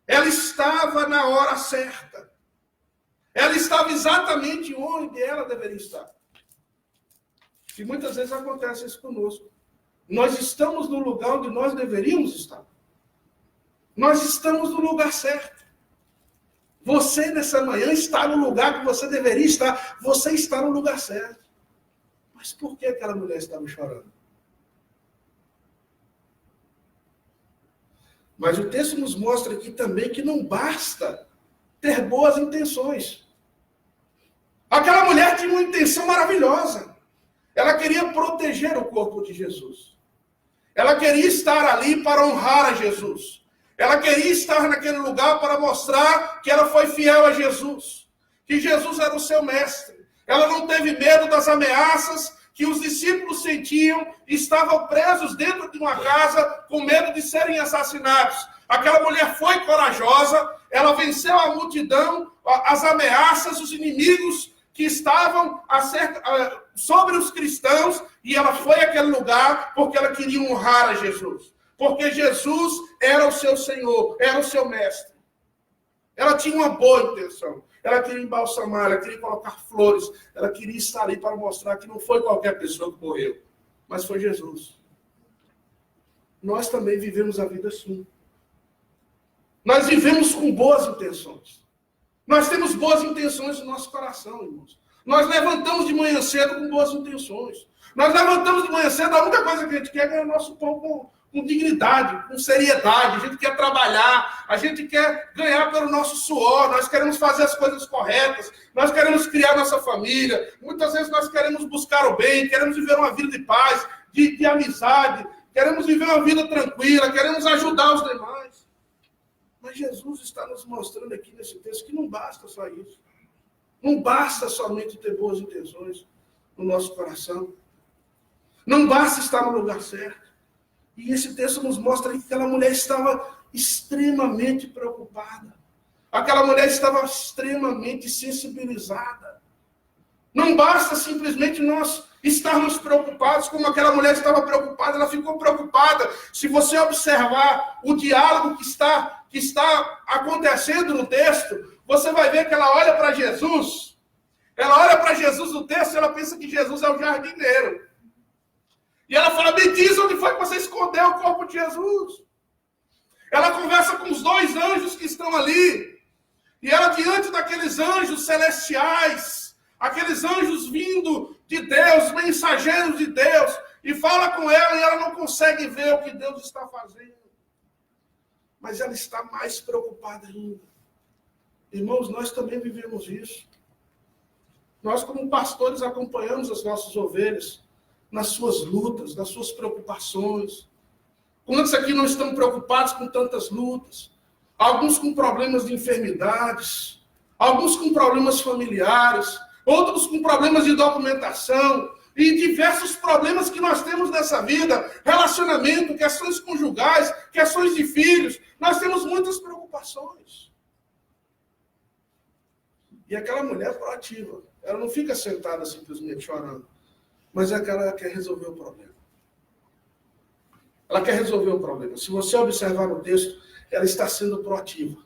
Ela estava na hora certa. Ela estava exatamente onde ela deveria estar. E muitas vezes acontece isso conosco. Nós estamos no lugar onde nós deveríamos estar. Nós estamos no lugar certo. Você, nessa manhã, está no lugar que você deveria estar. Você está no lugar certo. Mas por que aquela mulher estava chorando? Mas o texto nos mostra aqui também que não basta ter boas intenções. Aquela mulher tinha uma intenção maravilhosa. Ela queria proteger o corpo de Jesus. Ela queria estar ali para honrar a Jesus. Ela queria estar naquele lugar para mostrar que ela foi fiel a Jesus. Que Jesus era o seu mestre. Ela não teve medo das ameaças que os discípulos sentiam e estavam presos dentro de uma casa com medo de serem assassinados. Aquela mulher foi corajosa, ela venceu a multidão, as ameaças, os inimigos que estavam sobre os cristãos, e ela foi àquele lugar porque ela queria honrar a Jesus. Porque Jesus era o seu Senhor, era o seu mestre. Ela tinha uma boa intenção. Ela queria embalsamar, ela queria colocar flores, ela queria estar ali para mostrar que não foi qualquer pessoa que morreu, mas foi Jesus. Nós também vivemos a vida assim. Nós vivemos com boas intenções. Nós temos boas intenções no nosso coração, irmãos. Nós levantamos de manhã cedo com boas intenções. Nós levantamos de manhã cedo, a única coisa que a gente quer é ganhar o nosso pão com dignidade, com seriedade. A gente quer trabalhar, a gente quer ganhar pelo nosso suor, nós queremos fazer as coisas corretas, nós queremos criar nossa família. Muitas vezes nós queremos buscar o bem, queremos viver uma vida de paz, de amizade, queremos viver uma vida tranquila, queremos ajudar os demais. Mas Jesus está nos mostrando aqui nesse texto que não basta só isso. Não basta somente ter boas intenções no nosso coração. Não basta estar no lugar certo. E esse texto nos mostra que aquela mulher estava extremamente preocupada. Aquela mulher estava extremamente sensibilizada. Não basta simplesmente nós estarmos preocupados como aquela mulher estava preocupada. Ela ficou preocupada. Se você observar o diálogo que está acontecendo no texto, você vai ver que ela olha para Jesus. Ela olha para Jesus no texto e ela pensa que Jesus é o jardineiro. E ela fala, me diz onde foi que você escondeu o corpo de Jesus. Ela conversa com os 2 anjos que estão ali. E ela, diante daqueles anjos celestiais, aqueles anjos vindo de Deus, mensageiros de Deus, e fala com ela e ela não consegue ver o que Deus está fazendo. Mas ela está mais preocupada ainda. Irmãos, nós também vivemos isso. Nós, como pastores, acompanhamos as nossas ovelhas nas suas lutas, nas suas preocupações. Quantos aqui não estão preocupados com tantas lutas? Alguns com problemas de enfermidades, alguns com problemas familiares, outros com problemas de documentação, e diversos problemas que nós temos nessa vida, relacionamento, questões conjugais, questões de filhos. Nós temos muitas preocupações. E aquela mulher é proativa. Ela não fica sentada simplesmente chorando. Mas é que ela quer resolver o problema. Ela quer resolver o problema. Se você observar no texto, ela está sendo proativa.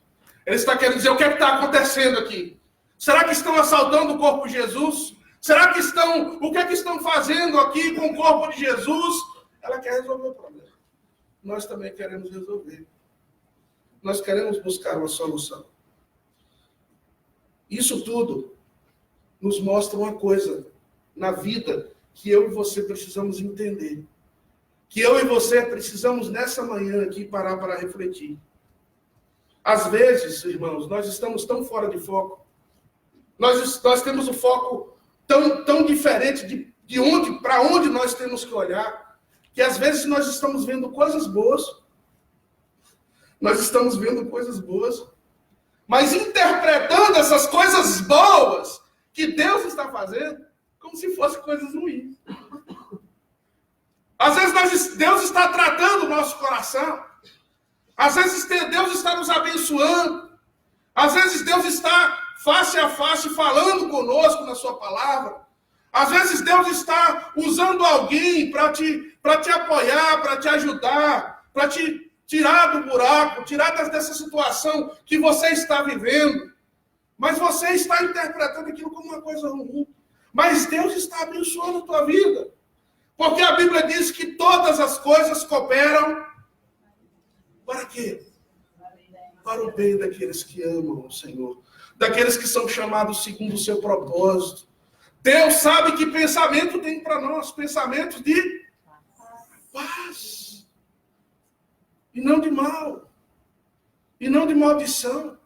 Ela está querendo dizer, o que é que está acontecendo aqui? Será que estão assaltando o corpo de Jesus? Será que o que é que estão fazendo aqui com o corpo de Jesus? Ela quer resolver o problema. Nós também queremos resolver. Nós queremos buscar uma solução. Isso tudo nos mostra uma coisa na vida que eu e você precisamos entender. Que eu e você precisamos, nessa manhã aqui, parar para refletir. Às vezes, irmãos, nós estamos tão fora de foco. Nós temos o foco tão diferente de onde, para onde nós temos que olhar, que às vezes nós estamos vendo coisas boas. Nós estamos vendo coisas boas, mas interpretando essas coisas boas que Deus está fazendo como se fossem coisas ruins. Às vezes Deus está tratando o nosso coração. Às vezes Deus está nos abençoando. Às vezes Deus está face a face falando conosco na sua palavra. Às vezes Deus está usando alguém para te apoiar, para te ajudar, para te tirar do buraco, tirar dessa situação que você está vivendo. Mas você está interpretando aquilo como uma coisa ruim. Mas Deus está abençoando a tua vida. Porque a Bíblia diz que todas as coisas cooperam para quê? Para o bem daqueles que amam o Senhor. Daqueles que são chamados segundo o seu propósito. Deus sabe que pensamento tem para nós. Pensamentos de paz. E não de mal. E não de maldição.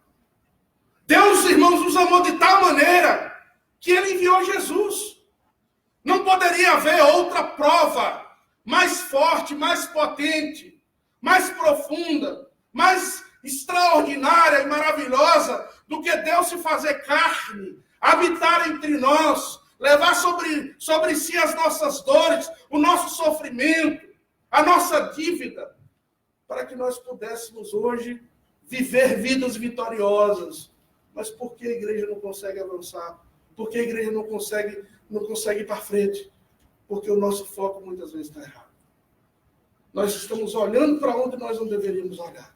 Deus, irmãos, nos amou de tal maneira que Ele enviou Jesus. Não poderia haver outra prova mais forte, mais potente, mais profunda, mais extraordinária e maravilhosa do que Deus se fazer carne, habitar entre nós, levar sobre si as nossas dores, o nosso sofrimento, a nossa dívida, para que nós pudéssemos hoje viver vidas vitoriosas. Mas por que a igreja não consegue avançar? Por que a igreja não consegue ir para frente? Porque o nosso foco muitas vezes está errado. Nós estamos olhando para onde nós não deveríamos olhar.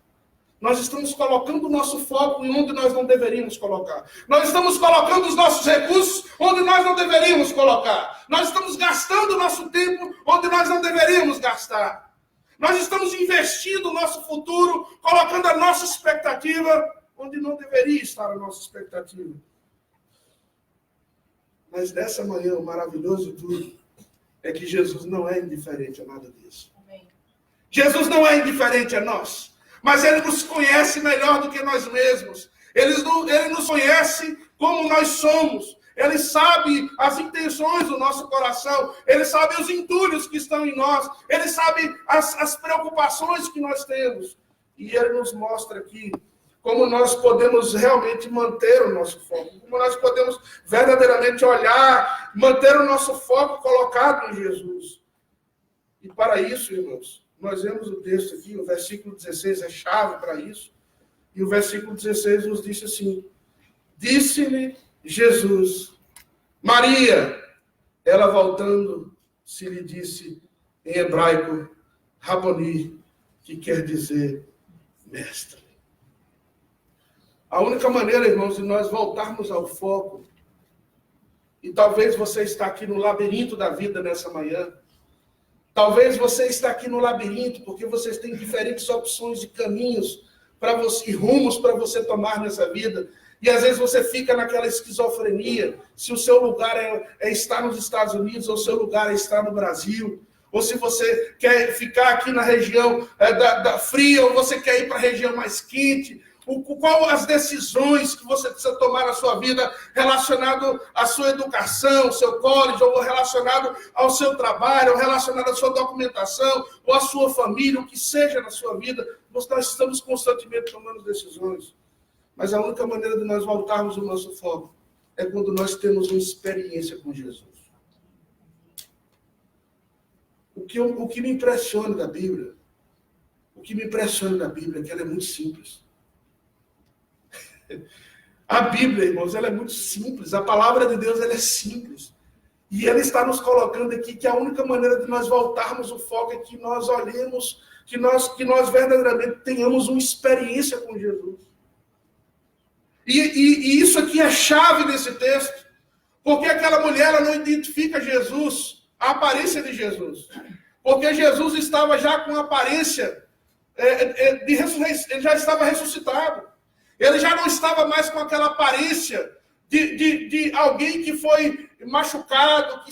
Nós estamos colocando o nosso foco em onde nós não deveríamos colocar. Nós estamos colocando os nossos recursos onde nós não deveríamos colocar. Nós estamos gastando o nosso tempo onde nós não deveríamos gastar. Nós estamos investindo o nosso futuro, colocando a nossa expectativa onde não deveria estar a nossa expectativa. Mas nessa manhã, o maravilhoso de tudo é que Jesus não é indiferente a nada disso. Amém. Jesus não é indiferente a nós, mas Ele nos conhece melhor do que nós mesmos. Ele nos conhece como nós somos. Ele sabe as intenções do nosso coração. Ele sabe os entulhos que estão em nós. Ele sabe as preocupações que nós temos. E Ele nos mostra aqui como nós podemos realmente manter o nosso foco, como nós podemos verdadeiramente olhar, manter o nosso foco colocado em Jesus. E para isso, irmãos, nós vemos o texto aqui, o versículo 16 é chave para isso, e o versículo 16 nos diz assim: disse-lhe Jesus, Maria, ela voltando, se lhe disse em hebraico, Raboni, que quer dizer mestre. A única maneira, irmãos, de nós voltarmos ao foco, e talvez você está aqui no labirinto da vida nessa manhã, talvez você está aqui no labirinto porque vocês têm diferentes opções de caminhos para você, e rumos para você tomar nessa vida, e às vezes você fica naquela esquizofrenia, se o seu lugar é estar nos Estados Unidos, ou o seu lugar é estar no Brasil, ou se você quer ficar aqui na região da fria, ou você quer ir para a região mais quente. Qual as decisões que você precisa tomar na sua vida relacionado à sua educação, ao seu college, ou relacionado ao seu trabalho, ou relacionado à sua documentação, ou à sua família, o que seja na sua vida. Nós estamos constantemente tomando decisões. Mas a única maneira de nós voltarmos o nosso foco é quando nós temos uma experiência com Jesus. O que me impressiona da Bíblia, é que ela é muito simples. A Bíblia, irmãos, ela é muito simples. A palavra de Deus, ela é simples. E ela está nos colocando aqui que a única maneira de nós voltarmos o foco é que nós olhemos, que nós verdadeiramente tenhamos uma experiência com Jesus. E isso aqui é chave nesse texto. Porque aquela mulher, ela não identifica Jesus, a aparência de Jesus. Porque Jesus estava já com a aparência de ressurreição, ele já estava ressuscitado. Ele já não estava mais com aquela aparência de alguém que foi machucado, que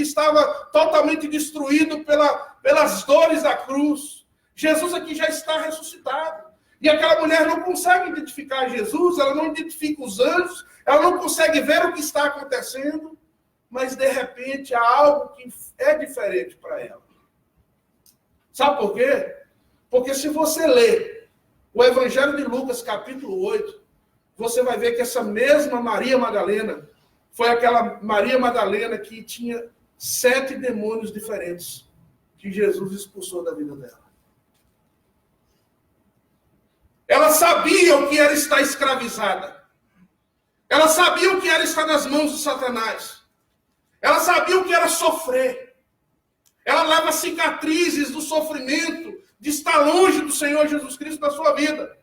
estava totalmente destruído pelas dores da cruz. Jesus aqui já está ressuscitado. E aquela mulher não consegue identificar Jesus, ela não identifica os anjos, ela não consegue ver o que está acontecendo, mas de repente há algo que é diferente para ela. Sabe por quê? Porque se você ler o Evangelho de Lucas, capítulo 8, você vai ver que essa mesma Maria Madalena foi aquela Maria Madalena que tinha 7 demônios diferentes que Jesus expulsou da vida dela. Ela sabia o que era estar escravizada. Ela sabia o que era estar nas mãos de Satanás. Ela sabia o que era sofrer. Ela leva cicatrizes do sofrimento, de estar longe do Senhor Jesus Cristo na sua vida.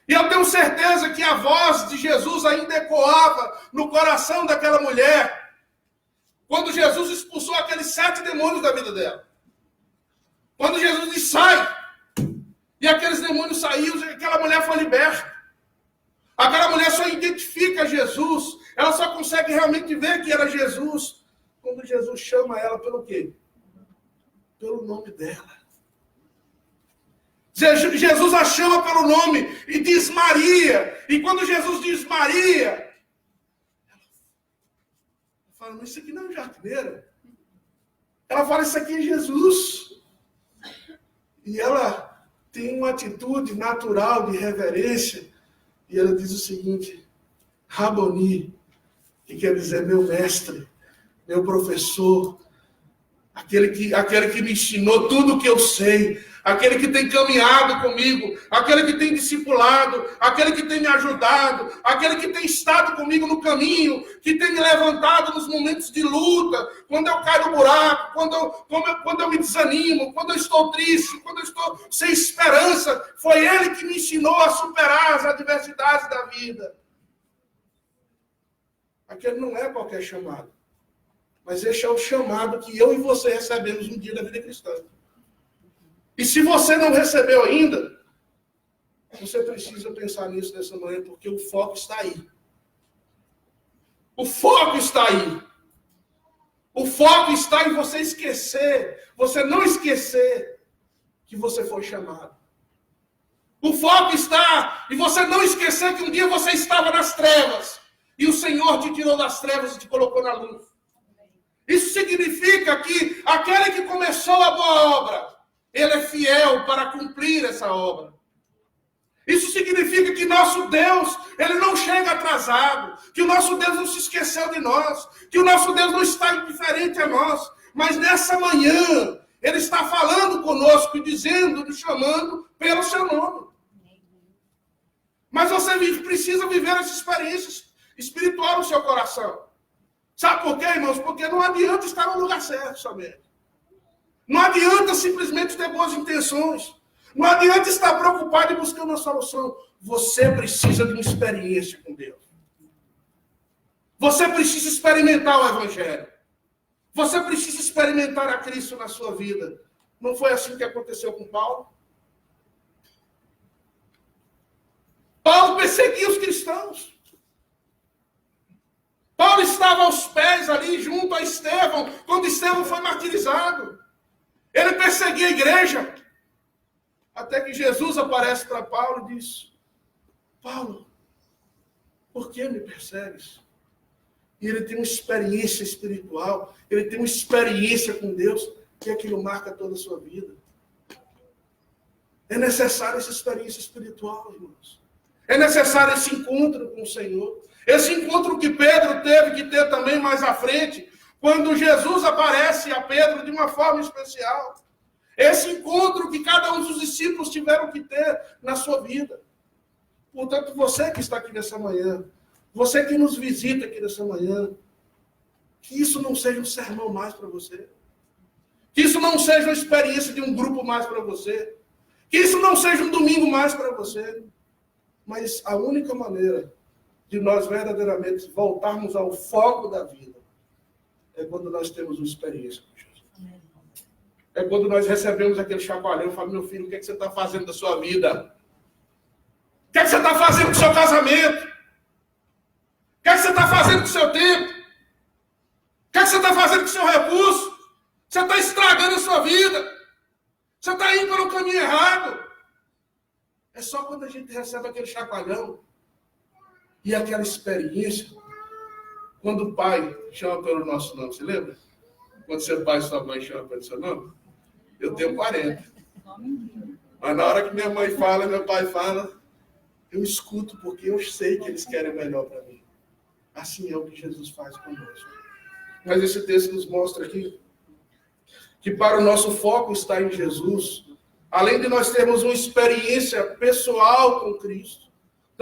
E eu tenho certeza que a voz de Jesus ainda ecoava no coração daquela mulher, quando Jesus expulsou aqueles 7 demônios da vida dela. Quando Jesus disse, sai! E aqueles demônios saíram, e aquela mulher foi liberta. Aquela mulher só identifica Jesus, ela só consegue realmente ver que era Jesus, quando Jesus chama ela pelo quê? Pelo nome dela. Jesus a chama pelo nome e diz Maria. E quando Jesus diz Maria, ela fala, mas isso aqui não é um jardineiro. Ela fala, isso aqui é Jesus. E ela tem uma atitude natural de reverência. E ela diz o seguinte, Raboni, que quer dizer meu mestre, meu professor, aquele que me ensinou tudo o que eu sei, aquele que tem caminhado comigo, aquele que tem discipulado, aquele que tem me ajudado, aquele que tem estado comigo no caminho, que tem me levantado nos momentos de luta, quando eu caio no buraco, quando eu me desanimo, quando eu estou triste, quando eu estou sem esperança. Foi ele que me ensinou a superar as adversidades da vida. Aquele não é qualquer chamado, mas este é o chamado que eu e você recebemos um dia da vida cristã. E se você não recebeu ainda, você precisa pensar nisso nessa manhã, porque o foco está aí. O foco está aí. O foco está em você esquecer, você não esquecer que você foi chamado. O foco está em você não esquecer que um dia você estava nas trevas e o Senhor te tirou das trevas e te colocou na luz. Isso significa que aquele que começou a boa obra, ele é fiel para cumprir essa obra. Isso significa que nosso Deus, ele não chega atrasado, que o nosso Deus não se esqueceu de nós, que o nosso Deus não está indiferente a nós, mas nessa manhã, ele está falando conosco e dizendo, nos chamando pelo seu nome. Mas você precisa viver essa experiência espiritual no seu coração. Sabe por quê, irmãos? Porque não adianta estar no lugar certo somente. Não adianta simplesmente ter boas intenções. Não adianta estar preocupado e buscando uma solução. Você precisa de uma experiência com Deus. Você precisa experimentar o Evangelho. Você precisa experimentar a Cristo na sua vida. Não foi assim que aconteceu com Paulo? Paulo perseguia os cristãos. Paulo estava aos pés ali, junto a Estevão, quando Estevão foi martirizado. Ele perseguia a igreja. Até que Jesus aparece para Paulo e diz, Paulo, por que me persegues? E ele tem uma experiência espiritual, ele tem uma experiência com Deus, que aquilo marca toda a sua vida. É necessário essa experiência espiritual, irmãos. É necessário esse encontro com o Senhor. Esse encontro que Pedro teve que ter também mais à frente, quando Jesus aparece a Pedro de uma forma especial. Esse encontro que cada um dos discípulos tiveram que ter na sua vida. Portanto, você que está aqui nessa manhã, você que nos visita aqui nessa manhã, que isso não seja um sermão mais para você. Que isso não seja uma experiência de um grupo mais para você. Que isso não seja um domingo mais para você. Mas a única maneira de nós verdadeiramente voltarmos ao foco da vida é quando nós temos uma experiência com Jesus. É quando nós recebemos aquele chacoalhão e falamos, meu filho, o que é que você está fazendo da sua vida? O que é que você está fazendo com o seu casamento? O que é que você está fazendo com o seu tempo? O que é que você está fazendo com o seu recurso? Você está estragando a sua vida. Você está indo pelo caminho errado. É só quando a gente recebe aquele chacoalhão e aquela experiência, quando o pai chama pelo nosso nome, você lembra? Quando seu pai e sua mãe chamam pelo seu nome? Eu tenho 40. Mas na hora que minha mãe fala, meu pai fala, eu escuto porque eu sei que eles querem o melhor para mim. Assim é o que Jesus faz conosco. Mas esse texto nos mostra aqui que para o nosso foco está em Jesus, além de nós termos uma experiência pessoal com Cristo,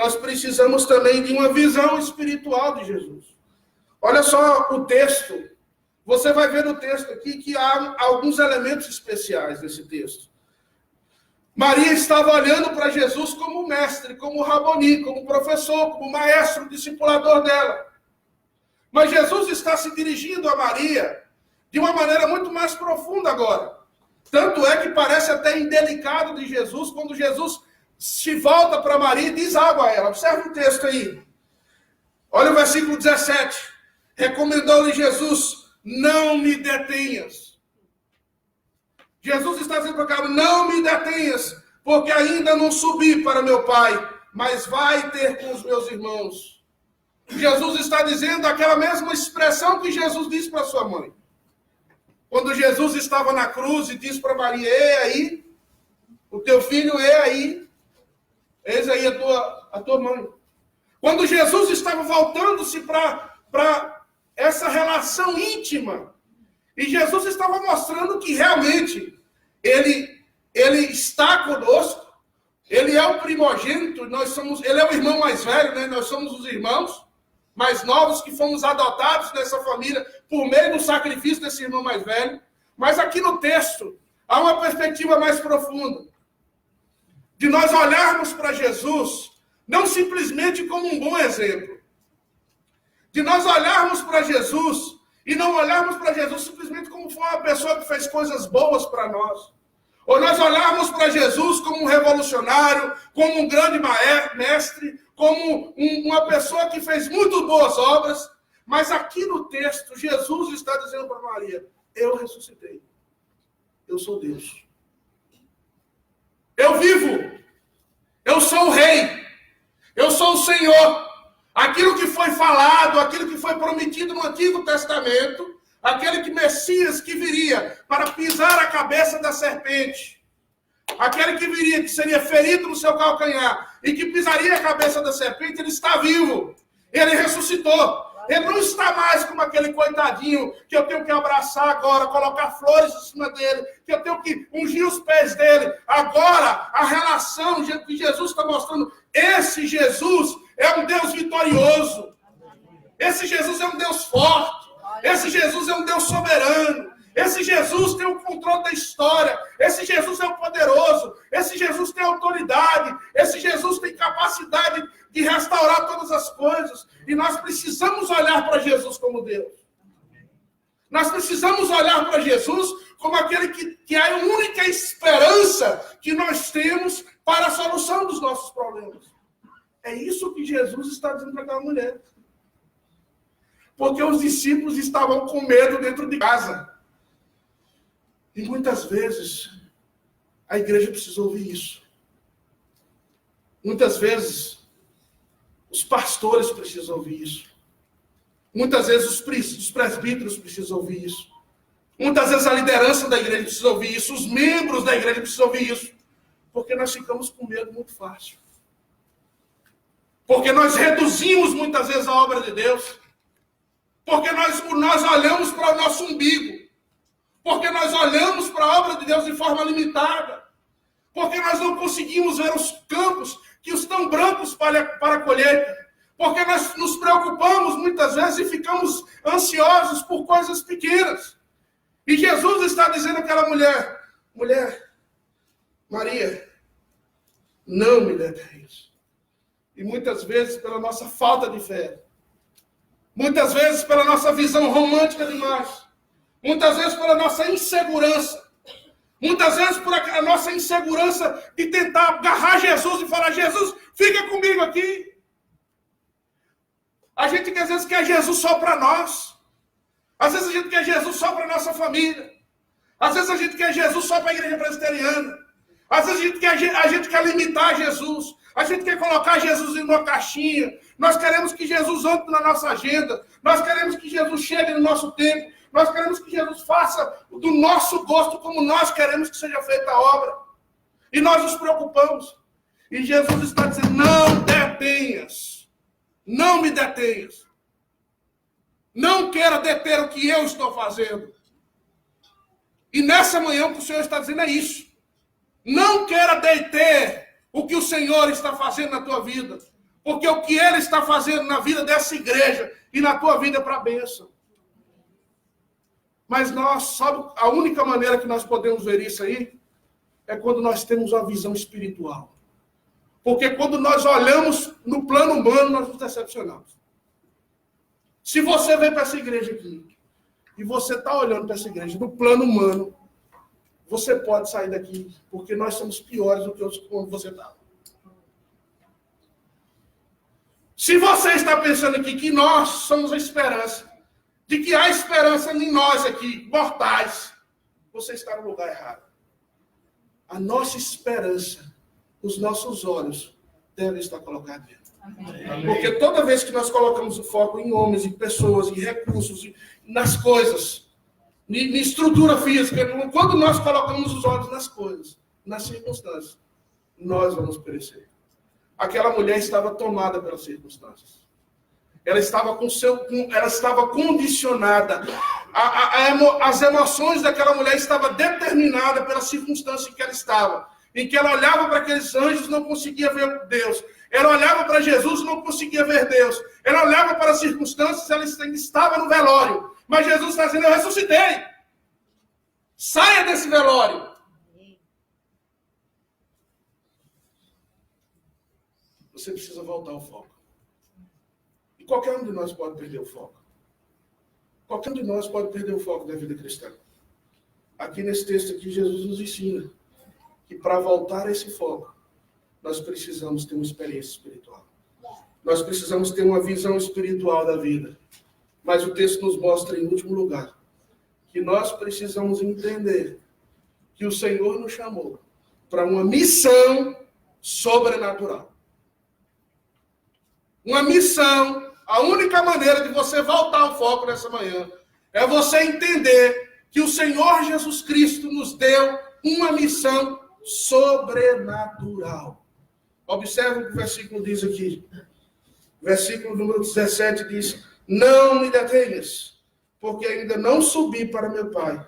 nós precisamos também de uma visão espiritual de Jesus. Olha só o texto. Você vai ver no texto aqui que há alguns elementos especiais nesse texto. Maria estava olhando para Jesus como mestre, como raboni, como professor, como maestro, discipulador dela. Mas Jesus está se dirigindo a Maria de uma maneira muito mais profunda agora. Tanto é que parece até indelicado de Jesus quando Jesus se volta para Maria e diz algo a ela. Observe o texto aí. Olha o versículo 17. Recomendou-lhe Jesus: não me detenhas. Jesus está dizendo para ela: não me detenhas, porque ainda não subi para meu Pai, mas vai ter com os meus irmãos. Jesus está dizendo aquela mesma expressão que Jesus disse para sua mãe. Quando Jesus estava na cruz e disse para Maria: ei aí, o teu filho é aí, eis aí a tua mãe. Quando Jesus estava voltando-se para essa relação íntima, e Jesus estava mostrando que realmente ele está conosco, ele é o primogênito, ele é o irmão mais velho, né? Nós somos os irmãos mais novos que fomos adotados nessa família por meio do sacrifício desse irmão mais velho. Mas aqui no texto há uma perspectiva mais profunda, de nós olharmos para Jesus não simplesmente como um bom exemplo, de nós olharmos para Jesus e não olharmos para Jesus simplesmente como foi uma pessoa que fez coisas boas para nós, ou nós olharmos para Jesus como um revolucionário, como um grande mestre, como uma pessoa que fez muito boas obras. Mas aqui no texto, Jesus está dizendo para Maria: eu ressuscitei. Eu sou Deus. Eu vivo. Eu sou o Rei. Eu sou o Senhor. Aquilo que foi falado, aquilo que foi prometido no Antigo Testamento, aquele que Messias que viria para pisar a cabeça da serpente, aquele que viria, que seria ferido no seu calcanhar e que pisaria a cabeça da serpente, ele está vivo. Ele ressuscitou. Ele não está mais como aquele coitadinho que eu tenho que abraçar agora, colocar flores em cima dele, que eu tenho que ungir os pés dele. Agora, a relação que Jesus está mostrando, esse Jesus é um Deus vitorioso. Esse Jesus é um Deus forte. Esse Jesus é um Deus soberano. Esse Jesus tem o controle da história. Esse Jesus é o poderoso. Esse Jesus tem autoridade. Esse Jesus tem capacidade de restaurar todas as coisas. E nós precisamos olhar para Jesus como Deus. Nós precisamos olhar para Jesus como aquele que é a única esperança que nós temos para a solução dos nossos problemas. É isso que Jesus está dizendo para aquela mulher. Porque os discípulos estavam com medo dentro de casa. E muitas vezes a igreja precisa ouvir isso. Muitas vezes os pastores precisam ouvir isso. Muitas vezes os presbíteros precisam ouvir isso. Muitas vezes a liderança da igreja precisa ouvir isso. Os membros da igreja precisam ouvir isso. Porque nós ficamos com medo muito fácil. Porque nós reduzimos muitas vezes a obra de Deus. Porque nós olhamos para o nosso umbigo. Porque nós olhamos para a obra de Deus de forma limitada. Porque nós não conseguimos ver os campos que estão brancos para a colheita. Porque nós nos preocupamos muitas vezes e ficamos ansiosos por coisas pequenas. E Jesus está dizendo àquela mulher, Maria, não me detenhas. E muitas vezes pela nossa falta de fé, muitas vezes pela nossa visão romântica demais, muitas vezes pela nossa insegurança, muitas vezes por a nossa insegurança de tentar agarrar Jesus e falar: Jesus, fica comigo aqui. A gente que às vezes quer Jesus só para nós. Às vezes a gente quer Jesus só para a nossa família. Às vezes a gente quer Jesus só para a igreja presbiteriana. Às vezes a gente quer limitar Jesus. A gente quer colocar Jesus em uma caixinha. Nós queremos que Jesus entre na nossa agenda. Nós queremos que Jesus chegue no nosso tempo. Nós queremos que Jesus faça do nosso gosto como nós queremos que seja feita a obra. E nós nos preocupamos. E Jesus está dizendo: não detenhas. Não me detenhas. Não queira deter o que eu estou fazendo. E nessa manhã o que o Senhor está dizendo é isso. Não queira deter o que o Senhor está fazendo na tua vida. Porque o que ele está fazendo na vida dessa igreja e na tua vida é para a bênção. Mas nós, sabe, a única maneira que nós podemos ver isso aí é quando nós temos uma visão espiritual. Porque quando nós olhamos no plano humano, nós nos decepcionamos. Se você vem para essa igreja aqui e você está olhando para essa igreja no plano humano, você pode sair daqui, porque nós somos piores do que quando você estava. Se você está pensando aqui que nós somos a esperança, de que há esperança em nós aqui, mortais, você está no lugar errado. A nossa esperança, os nossos olhos, devem estar colocados dentro. Amém. Porque toda vez que nós colocamos o foco em homens, em pessoas, em recursos, nas coisas, em estrutura física, quando nós colocamos os olhos nas coisas, nas circunstâncias, nós vamos perecer. Aquela mulher estava tomada pelas circunstâncias. Ela estava condicionada. As emoções daquela mulher estavam determinadas pela circunstância em que ela estava. Em que ela olhava para aqueles anjos e não conseguia ver Deus. Ela olhava para Jesus e não conseguia ver Deus. Ela olhava para as circunstâncias e ela estava no velório. Mas Jesus está dizendo, eu ressuscitei. Saia desse velório. Você precisa voltar ao foco. E qualquer um de nós pode perder o foco. Qualquer um de nós pode perder o foco da vida cristã. Aqui nesse texto aqui, Jesus nos ensina que para voltar a esse foco, nós precisamos ter uma experiência espiritual. Nós precisamos ter uma visão espiritual da vida. Mas o texto nos mostra, em último lugar, que nós precisamos entender que o Senhor nos chamou para uma missão sobrenatural. Uma missão, a única maneira de você voltar ao foco nessa manhã é você entender que o Senhor Jesus Cristo nos deu uma missão sobrenatural. Observe o que o versículo diz aqui. Versículo número 17 diz, não me detenhas, porque ainda não subi para meu Pai,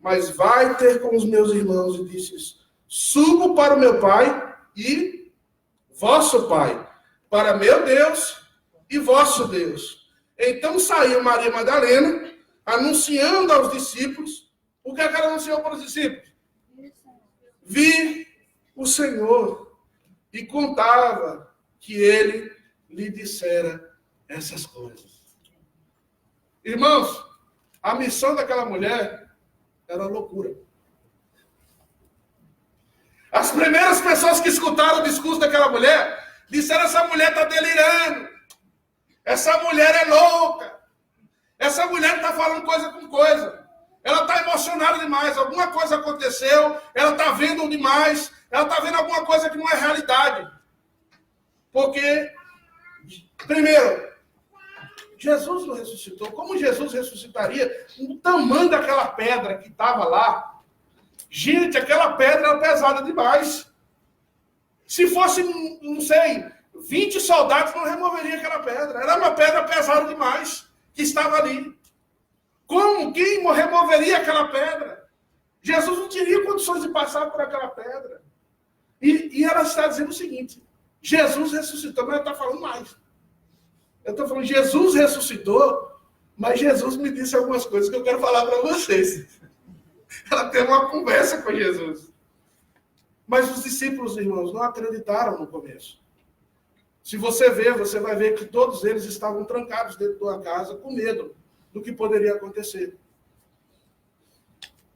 mas vai ter com os meus irmãos, e disse, subo para o meu Pai e vosso Pai, para meu Deus e vosso Deus. Então saiu Maria Madalena, anunciando aos discípulos, o que ela anunciou para os discípulos? Vi o Senhor, e contava que ele lhe dissera essas coisas. Irmãos, a missão daquela mulher era loucura. As primeiras pessoas que escutaram o discurso daquela mulher disseram, essa mulher está delirando. Essa mulher é louca. Essa mulher está falando coisa com coisa. Ela está emocionada demais. Alguma coisa aconteceu. Ela está vendo demais. Ela está vendo alguma coisa que não é realidade. Porque, primeiro, Jesus não ressuscitou. Como Jesus ressuscitaria? O tamanho daquela pedra que estava lá. Gente, aquela pedra era pesada demais. Se fosse, não sei, 20 soldados não removeriam aquela pedra. Era uma pedra pesada demais que estava ali. Como? Quem removeria aquela pedra? Jesus não teria condições de passar por aquela pedra. E ela está dizendo o seguinte, Jesus ressuscitou, mas ela está falando mais. Eu estou falando, Jesus ressuscitou, mas Jesus me disse algumas coisas que eu quero falar para vocês. Ela teve uma conversa com Jesus. Mas os discípulos, irmãos, não acreditaram no começo. Se você ver, você vai ver que todos eles estavam trancados dentro de uma casa com medo do que poderia acontecer.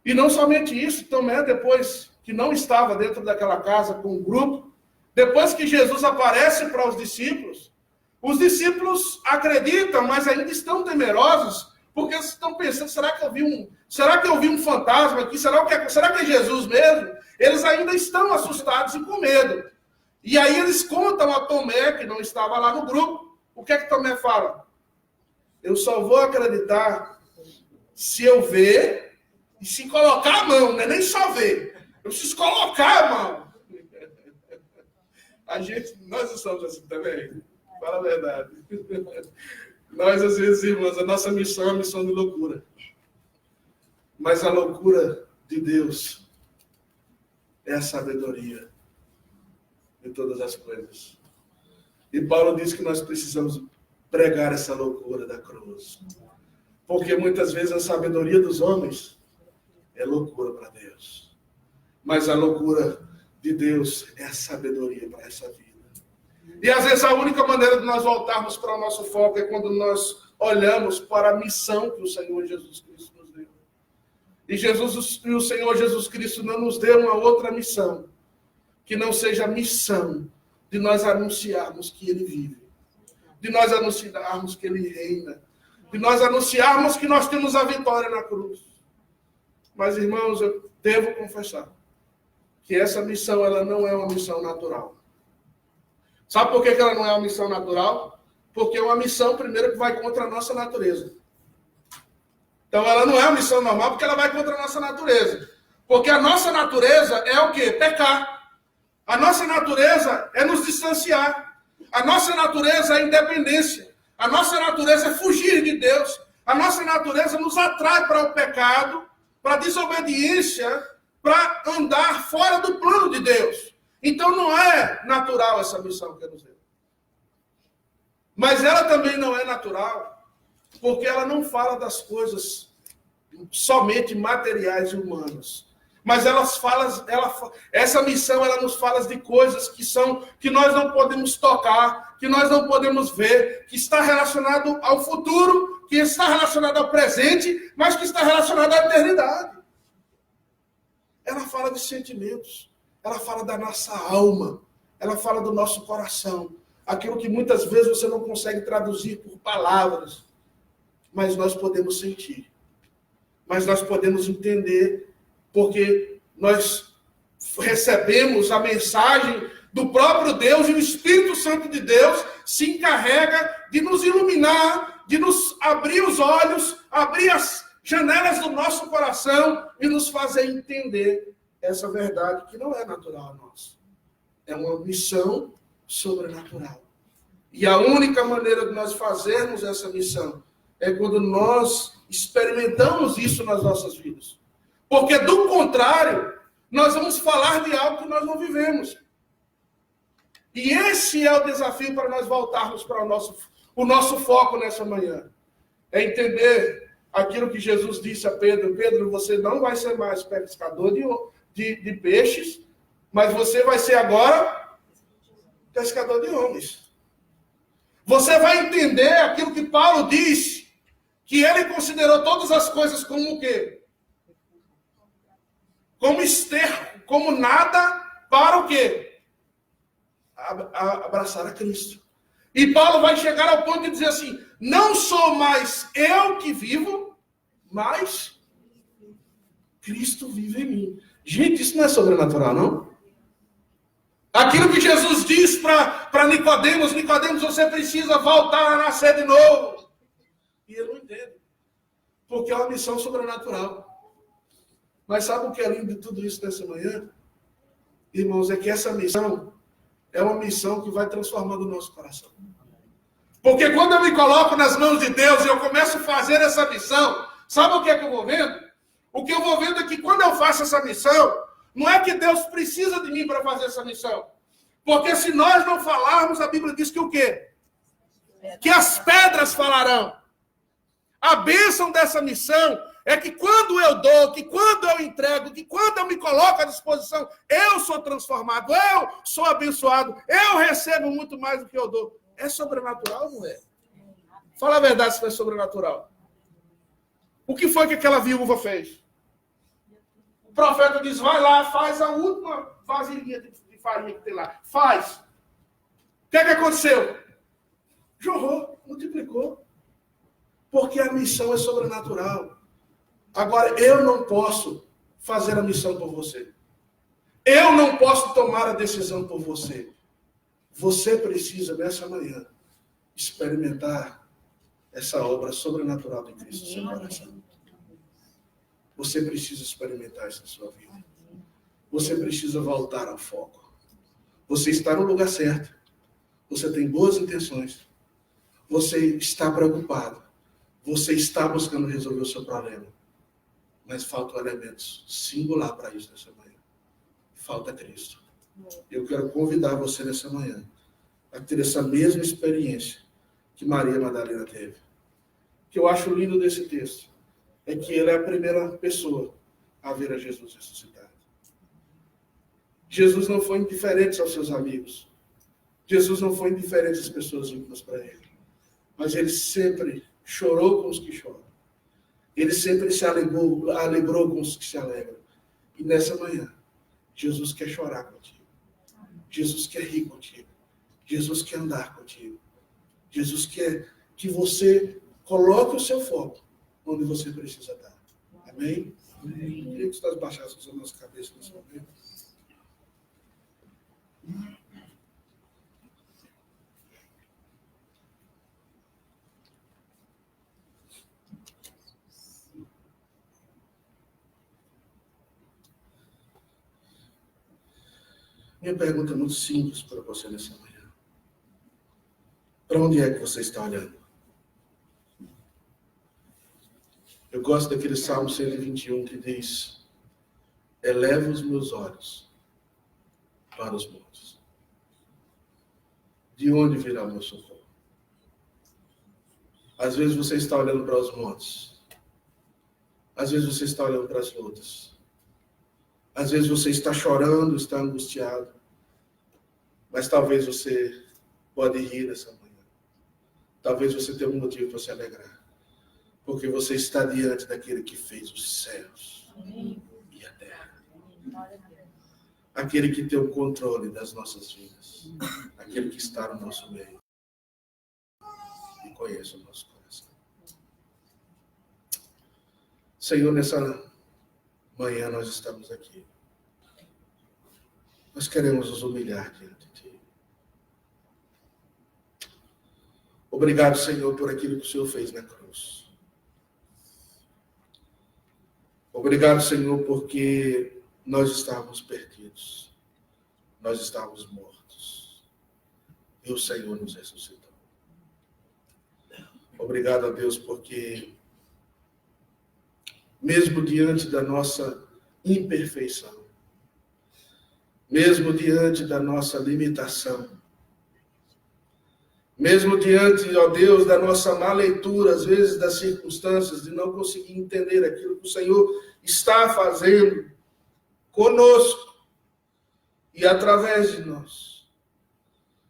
E não somente isso, Tomé, depois que não estava dentro daquela casa com o grupo, depois que Jesus aparece para os discípulos acreditam, mas ainda estão temerosos, porque eles estão pensando, será que eu vi um fantasma aqui? Será que é Jesus mesmo? Eles ainda estão assustados e com medo. E aí eles contam a Tomé, que não estava lá no grupo, o que é que Tomé fala? Eu só vou acreditar se eu ver e se colocar a mão, não é nem só ver. Eu preciso colocar a mão. Nós não somos assim também. Fala a verdade. Nós, às vezes, irmãos, a nossa missão é uma missão de loucura. Mas a loucura de Deus é a sabedoria de todas as coisas. E Paulo diz que nós precisamos pregar essa loucura da cruz. Porque muitas vezes a sabedoria dos homens é loucura para Deus. Mas a loucura de Deus é a sabedoria para essa vida. E às vezes a única maneira de nós voltarmos para o nosso foco é quando nós olhamos para a missão que o Senhor Jesus Cristo nos deu. E o Senhor Jesus Cristo não nos deu uma outra missão, que não seja a missão de nós anunciarmos que Ele vive, de nós anunciarmos que Ele reina, de nós anunciarmos que nós temos a vitória na cruz. Mas, irmãos, eu devo confessar que essa missão ela não é uma missão natural. Sabe por que ela não é uma missão natural? Porque é uma missão, primeiro, que vai contra a nossa natureza. Então, ela não é uma missão normal porque ela vai contra a nossa natureza. Porque a nossa natureza é o quê? Pecar. A nossa natureza é nos distanciar. A nossa natureza é independência. A nossa natureza é fugir de Deus. A nossa natureza nos atrai para o pecado, para a desobediência, para andar fora do plano de Deus. Então não é natural essa missão que nos deu. Mas ela também não é natural, porque ela não fala das coisas somente materiais e humanas. Mas essa missão ela nos fala de coisas que nós não podemos tocar, que nós não podemos ver, que está relacionado ao futuro, que está relacionado ao presente, mas que está relacionado à eternidade. Ela fala de sentimentos, ela fala da nossa alma, ela fala do nosso coração, aquilo que muitas vezes você não consegue traduzir por palavras, mas nós podemos sentir, mas nós podemos entender, porque nós recebemos a mensagem do próprio Deus e o Espírito Santo de Deus se encarrega de nos iluminar, de nos abrir os olhos, abrir as janelas do nosso coração e nos fazer entender essa verdade que não é natural a nós. É uma missão sobrenatural. E a única maneira de nós fazermos essa missão é quando nós experimentamos isso nas nossas vidas. Porque, do contrário, nós vamos falar de algo que nós não vivemos. E esse é o desafio para nós voltarmos para o nosso foco nessa manhã. É entender aquilo que Jesus disse a Pedro. Pedro, você não vai ser mais pescador de peixes, mas você vai ser agora pescador de homens. Você vai entender aquilo que Paulo diz, que ele considerou todas as coisas como o quê? Como esterco, como nada para o quê? Abraçar a Cristo. E Paulo vai chegar ao ponto de dizer assim, não sou mais eu que vivo, mas Cristo vive em mim. Gente, isso não é sobrenatural, não? Aquilo que Jesus diz para Nicodemos, você precisa voltar a nascer de novo. E ele não entende. Porque é uma missão sobrenatural. Mas sabe o que é lindo de tudo isso nessa manhã? Irmãos, é que essa missão é uma missão que vai transformando o nosso coração. Porque quando eu me coloco nas mãos de Deus e eu começo a fazer essa missão, sabe o que é que eu vou vendo? O que eu vou vendo é que quando eu faço essa missão, não é que Deus precisa de mim para fazer essa missão. Porque se nós não falarmos, a Bíblia diz que o quê? Que as pedras falarão. A bênção dessa missão é que quando eu dou, que quando eu entrego, que quando eu me coloco à disposição, eu sou transformado, eu sou abençoado, eu recebo muito mais do que eu dou. É sobrenatural ou não é? Fala a verdade se não é sobrenatural. O que foi que aquela viúva fez? O profeta diz, vai lá, faz a última vasilhinha de farinha que tem lá. Faz. O que é que aconteceu? Jorrou, multiplicou. Porque a missão é sobrenatural. Agora, eu não posso fazer a missão por você. Eu não posso tomar a decisão por você. Você precisa, nessa manhã, experimentar essa obra sobrenatural de Cristo no seu coração. Você precisa experimentar isso na sua vida. Você precisa voltar ao foco. Você está no lugar certo. Você tem boas intenções. Você está preocupado. Você está buscando resolver o seu problema. Mas falta um elemento singular para isso nessa manhã. Falta Cristo. Eu quero convidar você nessa manhã a ter essa mesma experiência que Maria Madalena teve. O que eu acho lindo desse texto é que ele é a primeira pessoa a ver a Jesus ressuscitado. Jesus não foi indiferente aos seus amigos. Jesus não foi indiferente às pessoas íntimas para ele. Mas ele sempre chorou com os que choram. Ele sempre se alegrou com os que se alegram. E nessa manhã, Jesus quer chorar contigo. Jesus quer rir contigo. Jesus quer andar contigo. Jesus quer que você coloque o seu foco onde você precisa estar. Amém? Amém. Eu queria que nós baixássemos a nossa cabeça nesse momento. Minha pergunta é muito simples para você nessa manhã. Para onde é que você está olhando? Eu gosto daquele Salmo 121 que diz: eleva os meus olhos para os montes. De onde virá o meu socorro? Às vezes você está olhando para os montes. Às vezes você está olhando para as lutas. Às vezes você está chorando, está angustiado. Mas talvez você pode rir nessa manhã. Talvez você tenha um motivo para se alegrar. Porque você está diante daquele que fez os céus e a terra. Aquele que tem o controle das nossas vidas. Aquele que está no nosso meio. E conhece o nosso coração. Senhor, nessa manhã nós estamos aqui. Nós queremos nos humilhar diante de Ti. Obrigado, Senhor, por aquilo que o Senhor fez na cruz. Obrigado, Senhor, porque nós estávamos perdidos. Nós estávamos mortos. E o Senhor nos ressuscitou. Obrigado a Deus, porque mesmo diante da nossa imperfeição, mesmo diante da nossa limitação, mesmo diante, ó Deus, da nossa má leitura, às vezes das circunstâncias, de não conseguir entender aquilo que o Senhor está fazendo conosco e através de nós,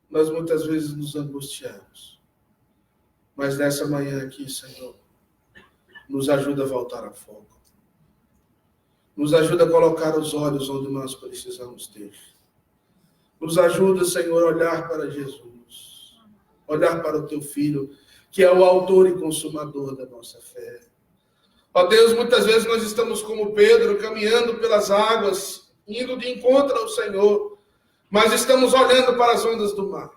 nós muitas vezes nos angustiamos. Mas nessa manhã aqui, Senhor, nos ajuda a voltar ao foco. Nos ajuda a colocar os olhos onde nós precisamos ter. Nos ajuda, Senhor, a olhar para Jesus. Olhar para o Teu Filho, que é o autor e consumador da nossa fé. Ó Deus, muitas vezes nós estamos como Pedro, caminhando pelas águas, indo de encontro ao Senhor, mas estamos olhando para as ondas do mar.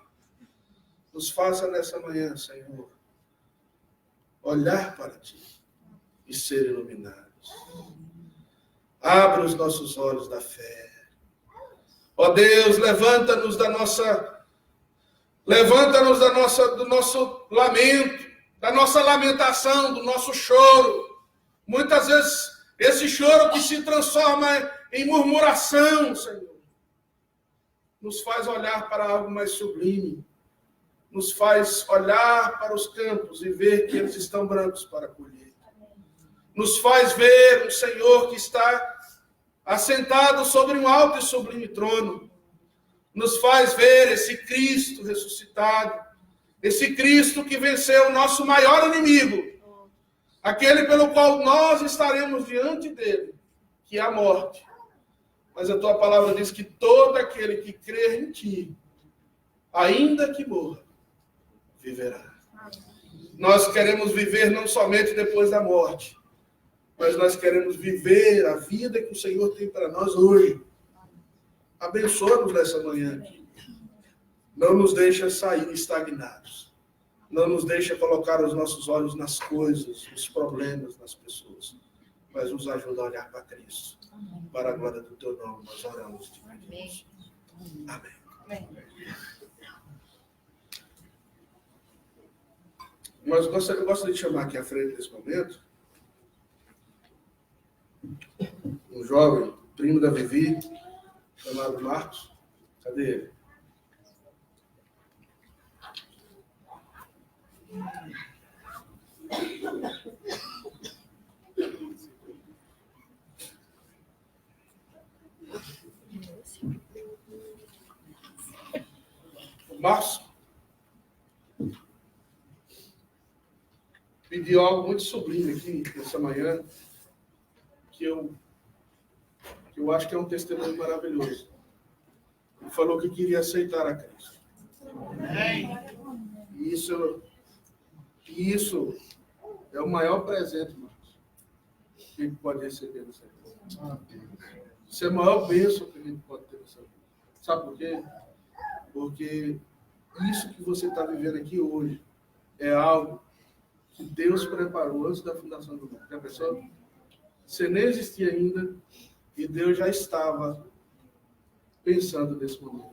Nos faça nessa manhã, Senhor, olhar para Ti e ser iluminados. Abre os nossos olhos da fé. Ó Deus, levanta-nos do nosso lamento, da nossa lamentação, do nosso choro. Muitas vezes esse choro que se transforma em murmuração, Senhor, nos faz olhar para algo mais sublime. Nos faz olhar para os campos e ver que eles estão brancos para colher. Nos faz ver um Senhor que está assentado sobre um alto e sublime trono. Nos faz ver esse Cristo ressuscitado, esse Cristo que venceu o nosso maior inimigo, aquele pelo qual nós estaremos diante dele, que é a morte. Mas a Tua palavra diz que todo aquele que crer em Ti, ainda que morra, viverá. Nós queremos viver não somente depois da morte, mas nós queremos viver a vida que o Senhor tem para nós hoje. Abençoa-nos nessa manhã aqui. Não nos deixa sair estagnados. Não nos deixa colocar os nossos olhos nas coisas, nos problemas, nas pessoas. Mas nos ajuda a olhar para Cristo. Para a glória do Teu nome, nós oramos e te pedimos. Amém. Amém. Mas eu gostaria de chamar aqui à frente nesse momento um jovem, primo da Vivi, chamado Marcos. Cadê ele? Marcos pediu algo muito sublime aqui nessa manhã, que eu acho que é um testemunho maravilhoso. Ele falou que queria aceitar a Cristo. E isso é o maior presente, Marcos, que a gente pode receber nessa vida. Isso é a maior bênção que a gente pode ter nessa vida. Sabe por quê? Porque isso que você está vivendo aqui hoje é algo que Deus preparou antes da fundação do mundo. Já pensou? Você nem existia ainda e Deus já estava pensando nesse momento.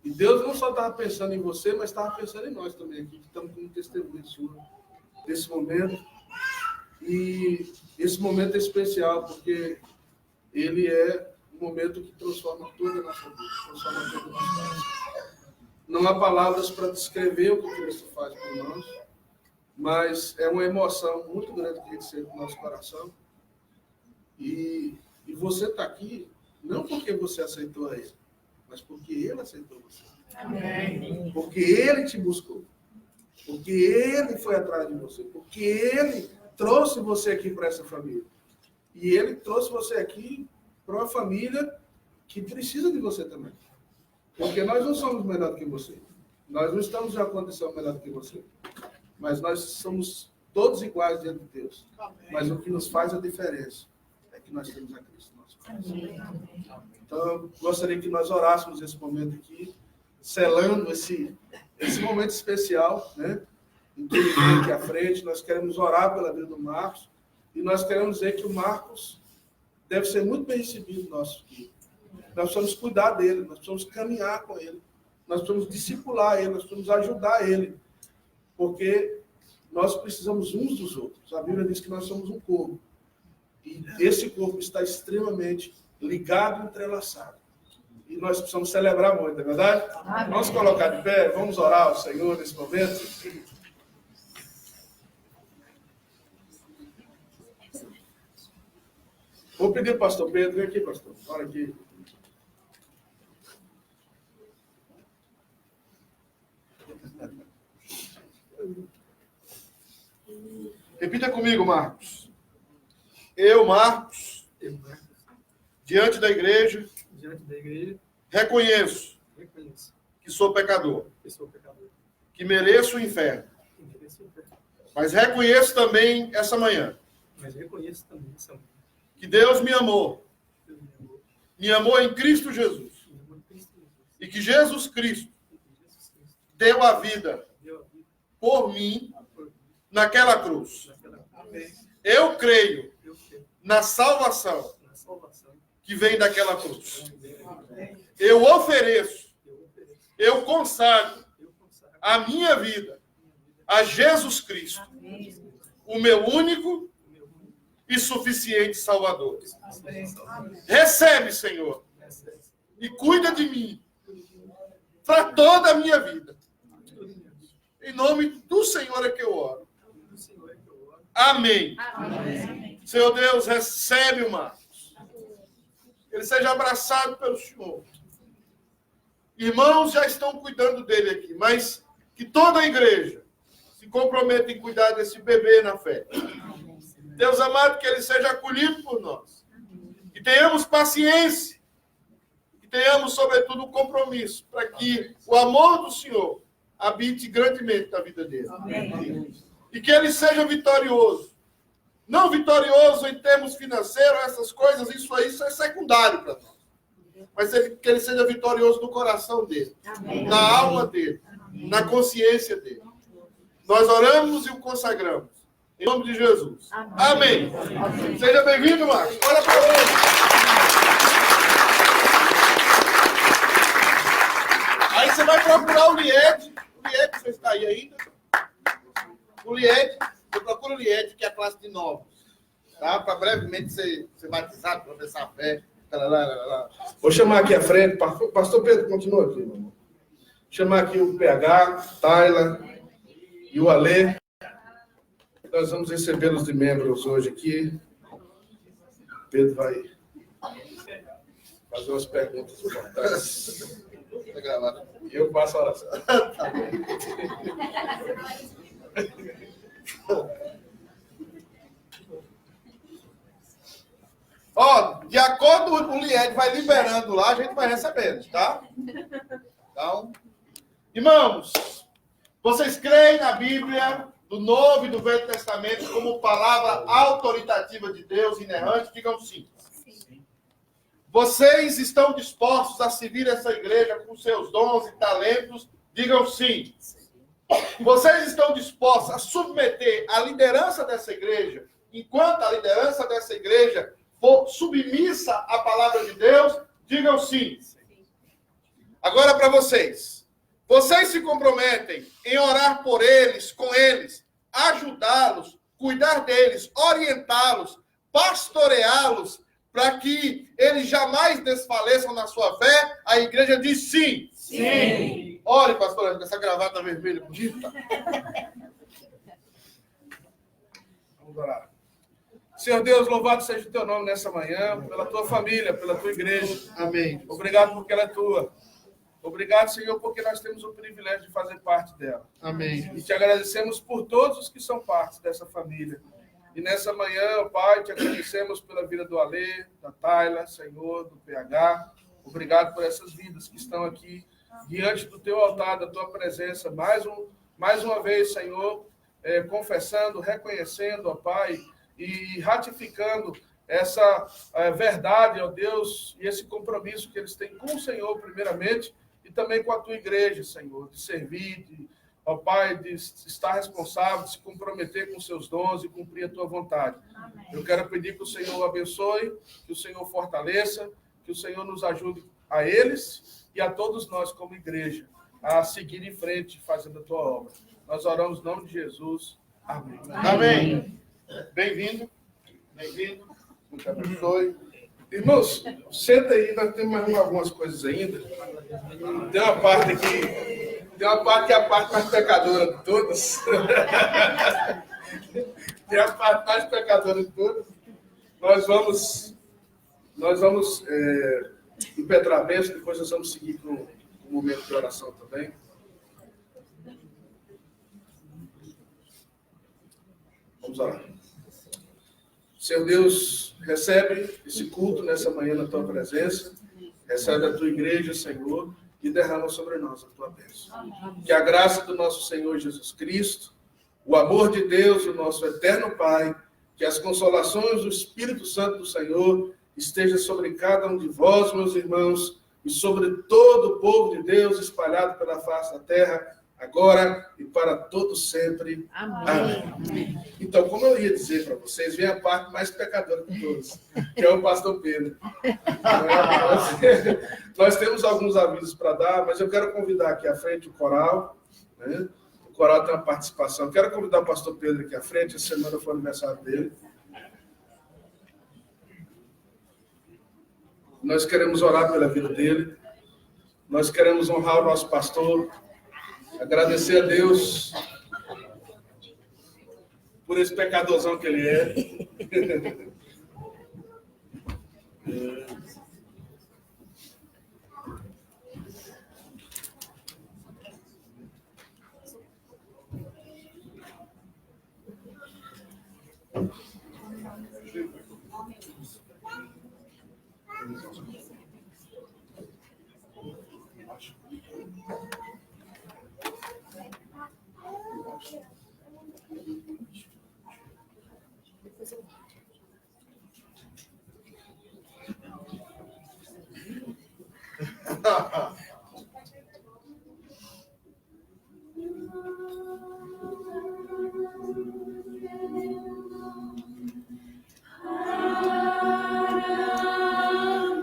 E Deus não só estava pensando em você, mas estava pensando em nós também aqui, que estamos com um testemunho sua desse momento. E esse momento é especial, porque ele é um momento que transforma toda a nossa vida, transforma toda a nossa vida. Não há palavras para descrever o que Cristo faz por nós, mas é uma emoção muito grande que a gente sente no nosso coração. E você está aqui não porque você aceitou a Ele, mas porque Ele aceitou você. Amém. Porque Ele te buscou. Porque Ele foi atrás de você. Porque Ele trouxe você aqui para essa família. E Ele trouxe você aqui para uma família que precisa de você também. Porque nós não somos melhor do que você. Nós não estamos em uma condição melhor do que você. Mas nós somos todos iguais diante de Deus. Mas o que nos faz a diferença é que nós temos a Cristo no nosso coração. Então, eu gostaria que nós orássemos esse momento aqui, selando esse momento especial, né? Em tudo que vem aqui à frente, nós queremos orar pela vida do Marcos, e nós queremos dizer que o Marcos deve ser muito bem recebido nosso aqui. Nós precisamos cuidar dele, nós precisamos caminhar com ele, nós precisamos discipular ele, nós precisamos ajudar ele, porque nós precisamos uns dos outros. A Bíblia diz que nós somos um corpo, e esse corpo está extremamente ligado e entrelaçado. E nós precisamos celebrar muito, não é verdade? Amém. Vamos colocar de pé, vamos orar ao Senhor nesse momento. Vou pedir ao pastor Pedro, vem aqui, pastor. Olha aqui. Repita comigo, Marcos. Eu, Marcos, diante da igreja, reconheço que sou pecador, que mereço o inferno. Mas reconheço também essa manhã que Deus me amou em Cristo Jesus, e que Jesus Cristo deu a vida por mim naquela cruz. Eu creio na salvação que vem daquela cruz. Eu ofereço, eu consagro a minha vida a Jesus Cristo, o meu único e suficiente Salvador. Recebe, Senhor, e cuida de mim para toda a minha vida. Em nome do Senhor é que eu oro. Amém. Amém. Senhor Deus, recebe o Marcos. Ele seja abraçado pelo Senhor. Irmãos já estão cuidando dele aqui, mas que toda a igreja se comprometa em cuidar desse bebê na fé. Deus amado, que ele seja acolhido por nós. Que tenhamos paciência. Que tenhamos, sobretudo, um compromisso para que o amor do Senhor habite grandemente na vida dele. Amém. E que ele seja vitorioso. Não vitorioso em termos financeiros, essas coisas, isso é secundário para nós. Mas que ele seja vitorioso no coração dele, amém, na alma dele, amém, na consciência dele. Nós oramos e o consagramos. Em nome de Jesus. Amém. Amém. Seja bem-vindo, Marcos. Olha para ele. Aí você vai procurar o Lied. O Lied, você está aí ainda? O Lied, você procura o Lied, que é a classe de novos. Tá? Para brevemente ser batizado, professar a fé. Vou chamar aqui à frente. Pastor Pedro, continua aqui, meu irmão. Chamar aqui o PH, Tayla e o Alê. Nós vamos recebê-los de membros hoje aqui. Pedro vai fazer umas perguntas importantes. Está gravado. Eu faço a oração. Ó, de acordo com o Lied vai liberando lá, a gente vai recebendo, tá? Então, irmãos, vocês creem na Bíblia do Novo e do Velho Testamento como palavra autoritativa de Deus, inerrante? Digam sim. Vocês estão dispostos a servir essa igreja com seus dons e talentos? Digam sim. Vocês estão dispostos a submeter a liderança dessa igreja, enquanto a liderança dessa igreja for submissa à palavra de Deus? Digam sim. Agora para vocês. Vocês se comprometem em orar por eles, com eles, ajudá-los, cuidar deles, orientá-los, pastoreá-los, para que eles jamais desfaleçam na sua fé? A igreja diz sim. Sim. Olhe, pastor, essa gravata vermelha bonita. Vamos orar. Senhor Deus, louvado seja o teu nome nessa manhã, pela tua família, pela tua igreja. Amém. Obrigado porque ela é tua. Obrigado, Senhor, porque nós temos o privilégio de fazer parte dela. Amém. E te agradecemos por todos os que são parte dessa família. E nessa manhã, Pai, te agradecemos pela vida do Alê, da Tayla, Senhor, do PH. Obrigado por essas vidas que estão aqui diante do teu altar, da tua presença. Mais uma vez, Senhor, confessando, reconhecendo, ó Pai, e ratificando essa verdade, ó Deus, e esse compromisso que eles têm com o Senhor, primeiramente, e também com a tua igreja, Senhor, de servir, ó Pai, de estar responsável, de se comprometer com os seus dons e cumprir a tua vontade. Amém. Eu quero pedir que o Senhor abençoe, que o Senhor fortaleça, que o Senhor nos ajude a eles e a todos nós como igreja a seguir em frente fazendo a tua obra. Nós oramos no nome de Jesus. Amém. Amém. Bem-vindo. Bem-vindo. Muito abençoe. Irmãos, senta aí, nós temos mais algumas coisas ainda. Tem uma parte aqui, que é a parte mais pecadora de todas. Tem a parte mais pecadora de todas. Nós vamos impetrar a bênção, depois nós vamos seguir com o momento de oração também. Vamos orar. Senhor Deus, recebe esse culto nessa manhã na tua presença, recebe a tua igreja, Senhor, e derrama sobre nós a tua bênção. Que a graça do nosso Senhor Jesus Cristo, o amor de Deus, o nosso eterno Pai, que as consolações do Espírito Santo do Senhor esteja sobre cada um de vós, meus irmãos, e sobre todo o povo de Deus espalhado pela face da terra, agora e para todos sempre. Amém. Amém. Então, como eu ia dizer para vocês, vem a parte mais pecadora de todos, que é o pastor Pedro. Nós temos alguns avisos para dar, mas eu quero convidar aqui à frente o coral, né? O coral tem uma participação. Quero convidar o pastor Pedro aqui à frente, essa semana foi o aniversário dele. Nós queremos orar pela vida dele. Nós queremos honrar o nosso pastor. Agradecer a Deus por esse pecadorzão que ele é.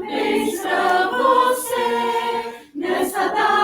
Parabéns pra você nessa data.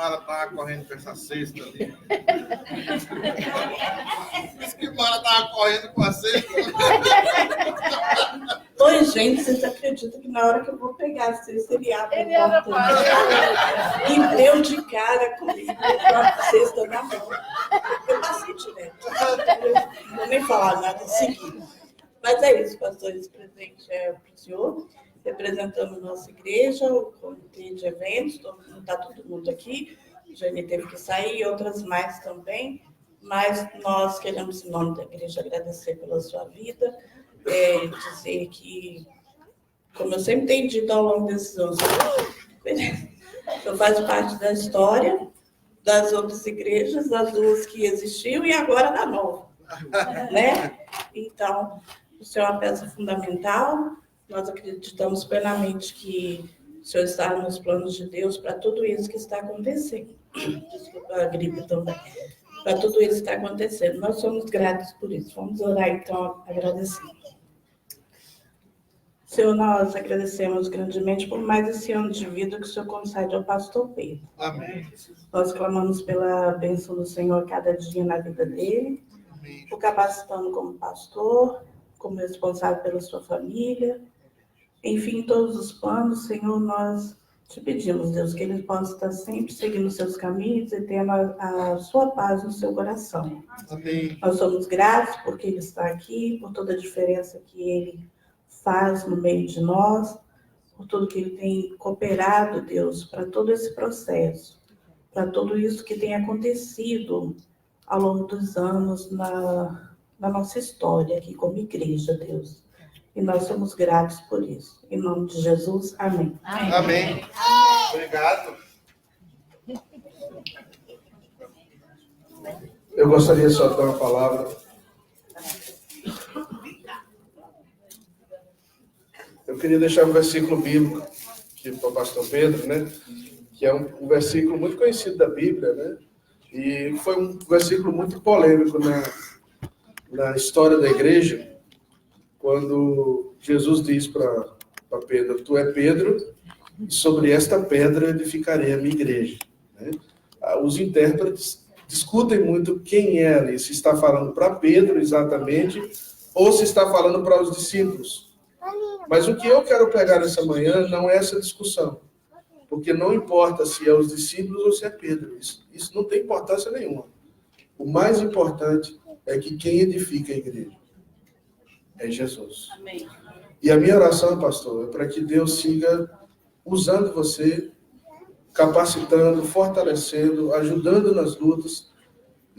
Mara estava correndo com essa cesta ali. Diz que Mara estava correndo com a cesta. Oi, gente, vocês acreditam que na hora que eu vou pegar a cesta, ele abre a porta e deu de cara comigo com a cesta na mão. Eu passei direto. Não vou nem falar nada em seguida. Mas é isso, pastor, esse presente é para o senhor, representando a nossa igreja, o comitê de eventos, está todo mundo aqui, o Jane teve que sair e outras mais também, mas nós queremos, em nome da igreja, agradecer pela sua vida, dizer que, como eu sempre tenho dito ao longo desses anos, eu faço parte da história das outras igrejas, das duas que existiam e agora da nova, né? Então, o senhor é uma peça fundamental, nós acreditamos plenamente que o senhor está nos planos de Deus para tudo isso que está acontecendo. Desculpa a gripe também. Para tudo isso que está acontecendo. Nós somos gratos por isso. Vamos orar, então, agradecendo. Senhor, nós agradecemos grandemente por mais esse ano de vida que o Senhor concede ao pastor Pedro. Amém. Nós clamamos pela bênção do Senhor cada dia na vida dele, o capacitando como pastor, como responsável pela sua família. Enfim, todos os planos, Senhor, nós te pedimos, Deus, que ele possa estar sempre seguindo os seus caminhos e tendo a sua paz no seu coração. Amém. Nós somos gratos porque ele está aqui, por toda a diferença que ele faz no meio de nós, por tudo que ele tem cooperado, Deus, para todo esse processo, para tudo isso que tem acontecido ao longo dos anos na nossa história aqui como igreja, Deus. E nós somos gratos por isso. Em nome de Jesus, amém. Amém. Amém. Obrigado. Eu gostaria só de dar uma palavra. Eu queria deixar um versículo bíblico aqui para o pastor Pedro, né? Que é um versículo muito conhecido da Bíblia, né? E foi um versículo muito polêmico na história da igreja, quando Jesus diz para Pedro: tu é Pedro, e sobre esta pedra edificarei a minha igreja. Né? Os intérpretes discutem muito quem é ali, se está falando para Pedro exatamente, ou se está falando para os discípulos. Mas o que eu quero pegar nessa manhã não é essa discussão, porque não importa se é os discípulos ou se é Pedro, isso não tem importância nenhuma. O mais importante é que quem edifica a igreja é Jesus. Amém. E a minha oração, pastor, é para que Deus siga usando você, capacitando, fortalecendo, ajudando nas lutas,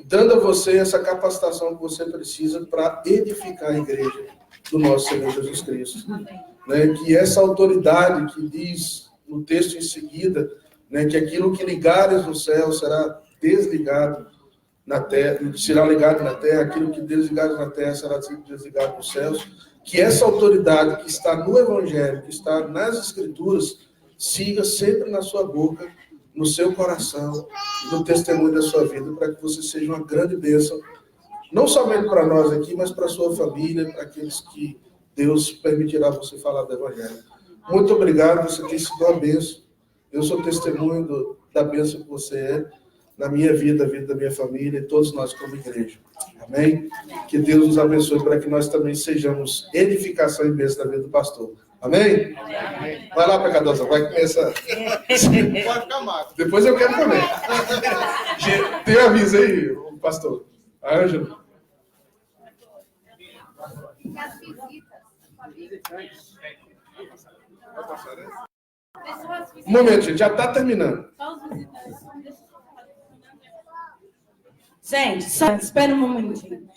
dando a você essa capacitação que você precisa para edificar a igreja do nosso Senhor Jesus Cristo. Né? Que essa autoridade que diz no texto em seguida, né, que aquilo que ligares no céu será desligado na terra, será ligado na terra, aquilo que desligares na terra será desligado nos céus, que essa autoridade que está no Evangelho, que está nas Escrituras, siga sempre na sua boca, no seu coração, no testemunho da sua vida, para que você seja uma grande bênção, não somente para nós aqui, mas para a sua família, para aqueles que Deus permitirá você falar do Evangelho. Muito obrigado, você tem sido uma bênção. Eu sou testemunho da bênção que você é na minha vida, a vida da minha família e todos nós como igreja. Amém? Que Deus nos abençoe para que nós também sejamos edificação e bênção na vida do pastor. Amém? Amém. Vai lá, pecadosa, vai começar. Pode ficar magro. Depois eu quero também. Tem aviso aí, pastor. Ângelo. Um momento, gente, já está terminando. Gente, só espera um momentinho.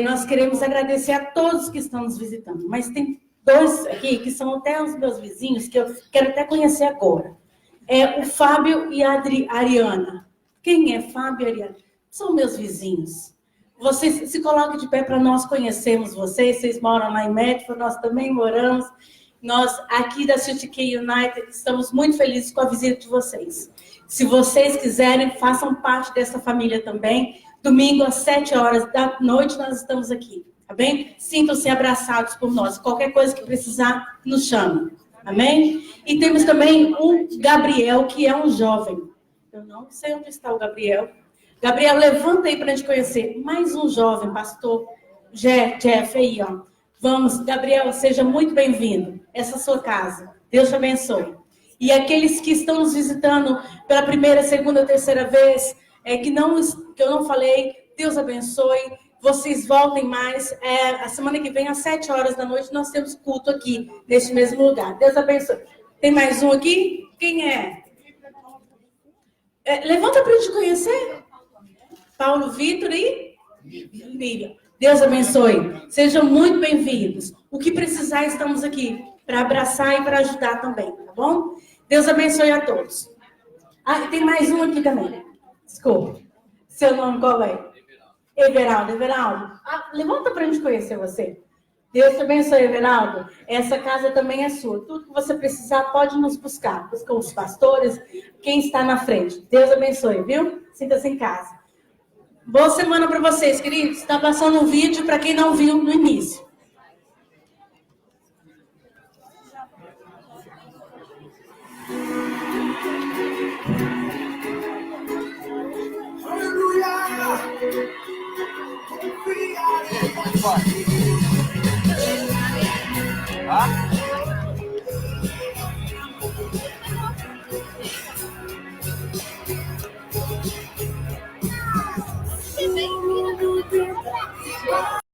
Nós queremos agradecer a todos que estão nos visitando, mas tem dois aqui que são até os meus vizinhos, que eu quero até conhecer agora. O Fábio e a Ariana. Quem é Fábio e Ariana? São meus vizinhos. Vocês se coloquem de pé para nós conhecermos vocês. Vocês moram lá em Medford, nós também moramos. Nós, aqui da City Key United, estamos muito felizes com a visita de vocês. Se vocês quiserem, façam parte dessa família também. Domingo, às 7h da noite, nós estamos aqui, tá bem? Sintam-se abraçados por nós. Qualquer coisa que precisar, nos chame, amém? E temos também o Gabriel, que é um jovem. Eu não sei onde está o Gabriel. Gabriel, levanta aí para a gente conhecer. Mais um jovem, pastor Jeff aí, ó. Vamos, Gabriel, seja muito bem-vindo. Essa é a sua casa. Deus te abençoe. E aqueles que estão nos visitando pela primeira, segunda, terceira vez, que eu não falei, Deus abençoe. Vocês voltem mais. A semana que vem, às 7 horas da noite, nós temos culto aqui, neste mesmo lugar. Deus abençoe. Tem mais um aqui? Quem é? Levanta para a gente conhecer. Paulo Vitor e Lívia. Deus abençoe. Sejam muito bem-vindos. O que precisar, estamos aqui para abraçar e para ajudar também, tá bom? Deus abençoe a todos. Tem mais um aqui também. Desculpa. Seu nome qual é? Everaldo. Levanta para a gente conhecer você. Deus te abençoe, Everaldo. Essa casa também é sua. Tudo que você precisar, pode nos buscar. Busca os pastores, quem está na frente. Deus abençoe, viu? Sinta-se em casa. Boa semana para vocês, queridos. Está passando um vídeo para quem não viu no início. Aleluia!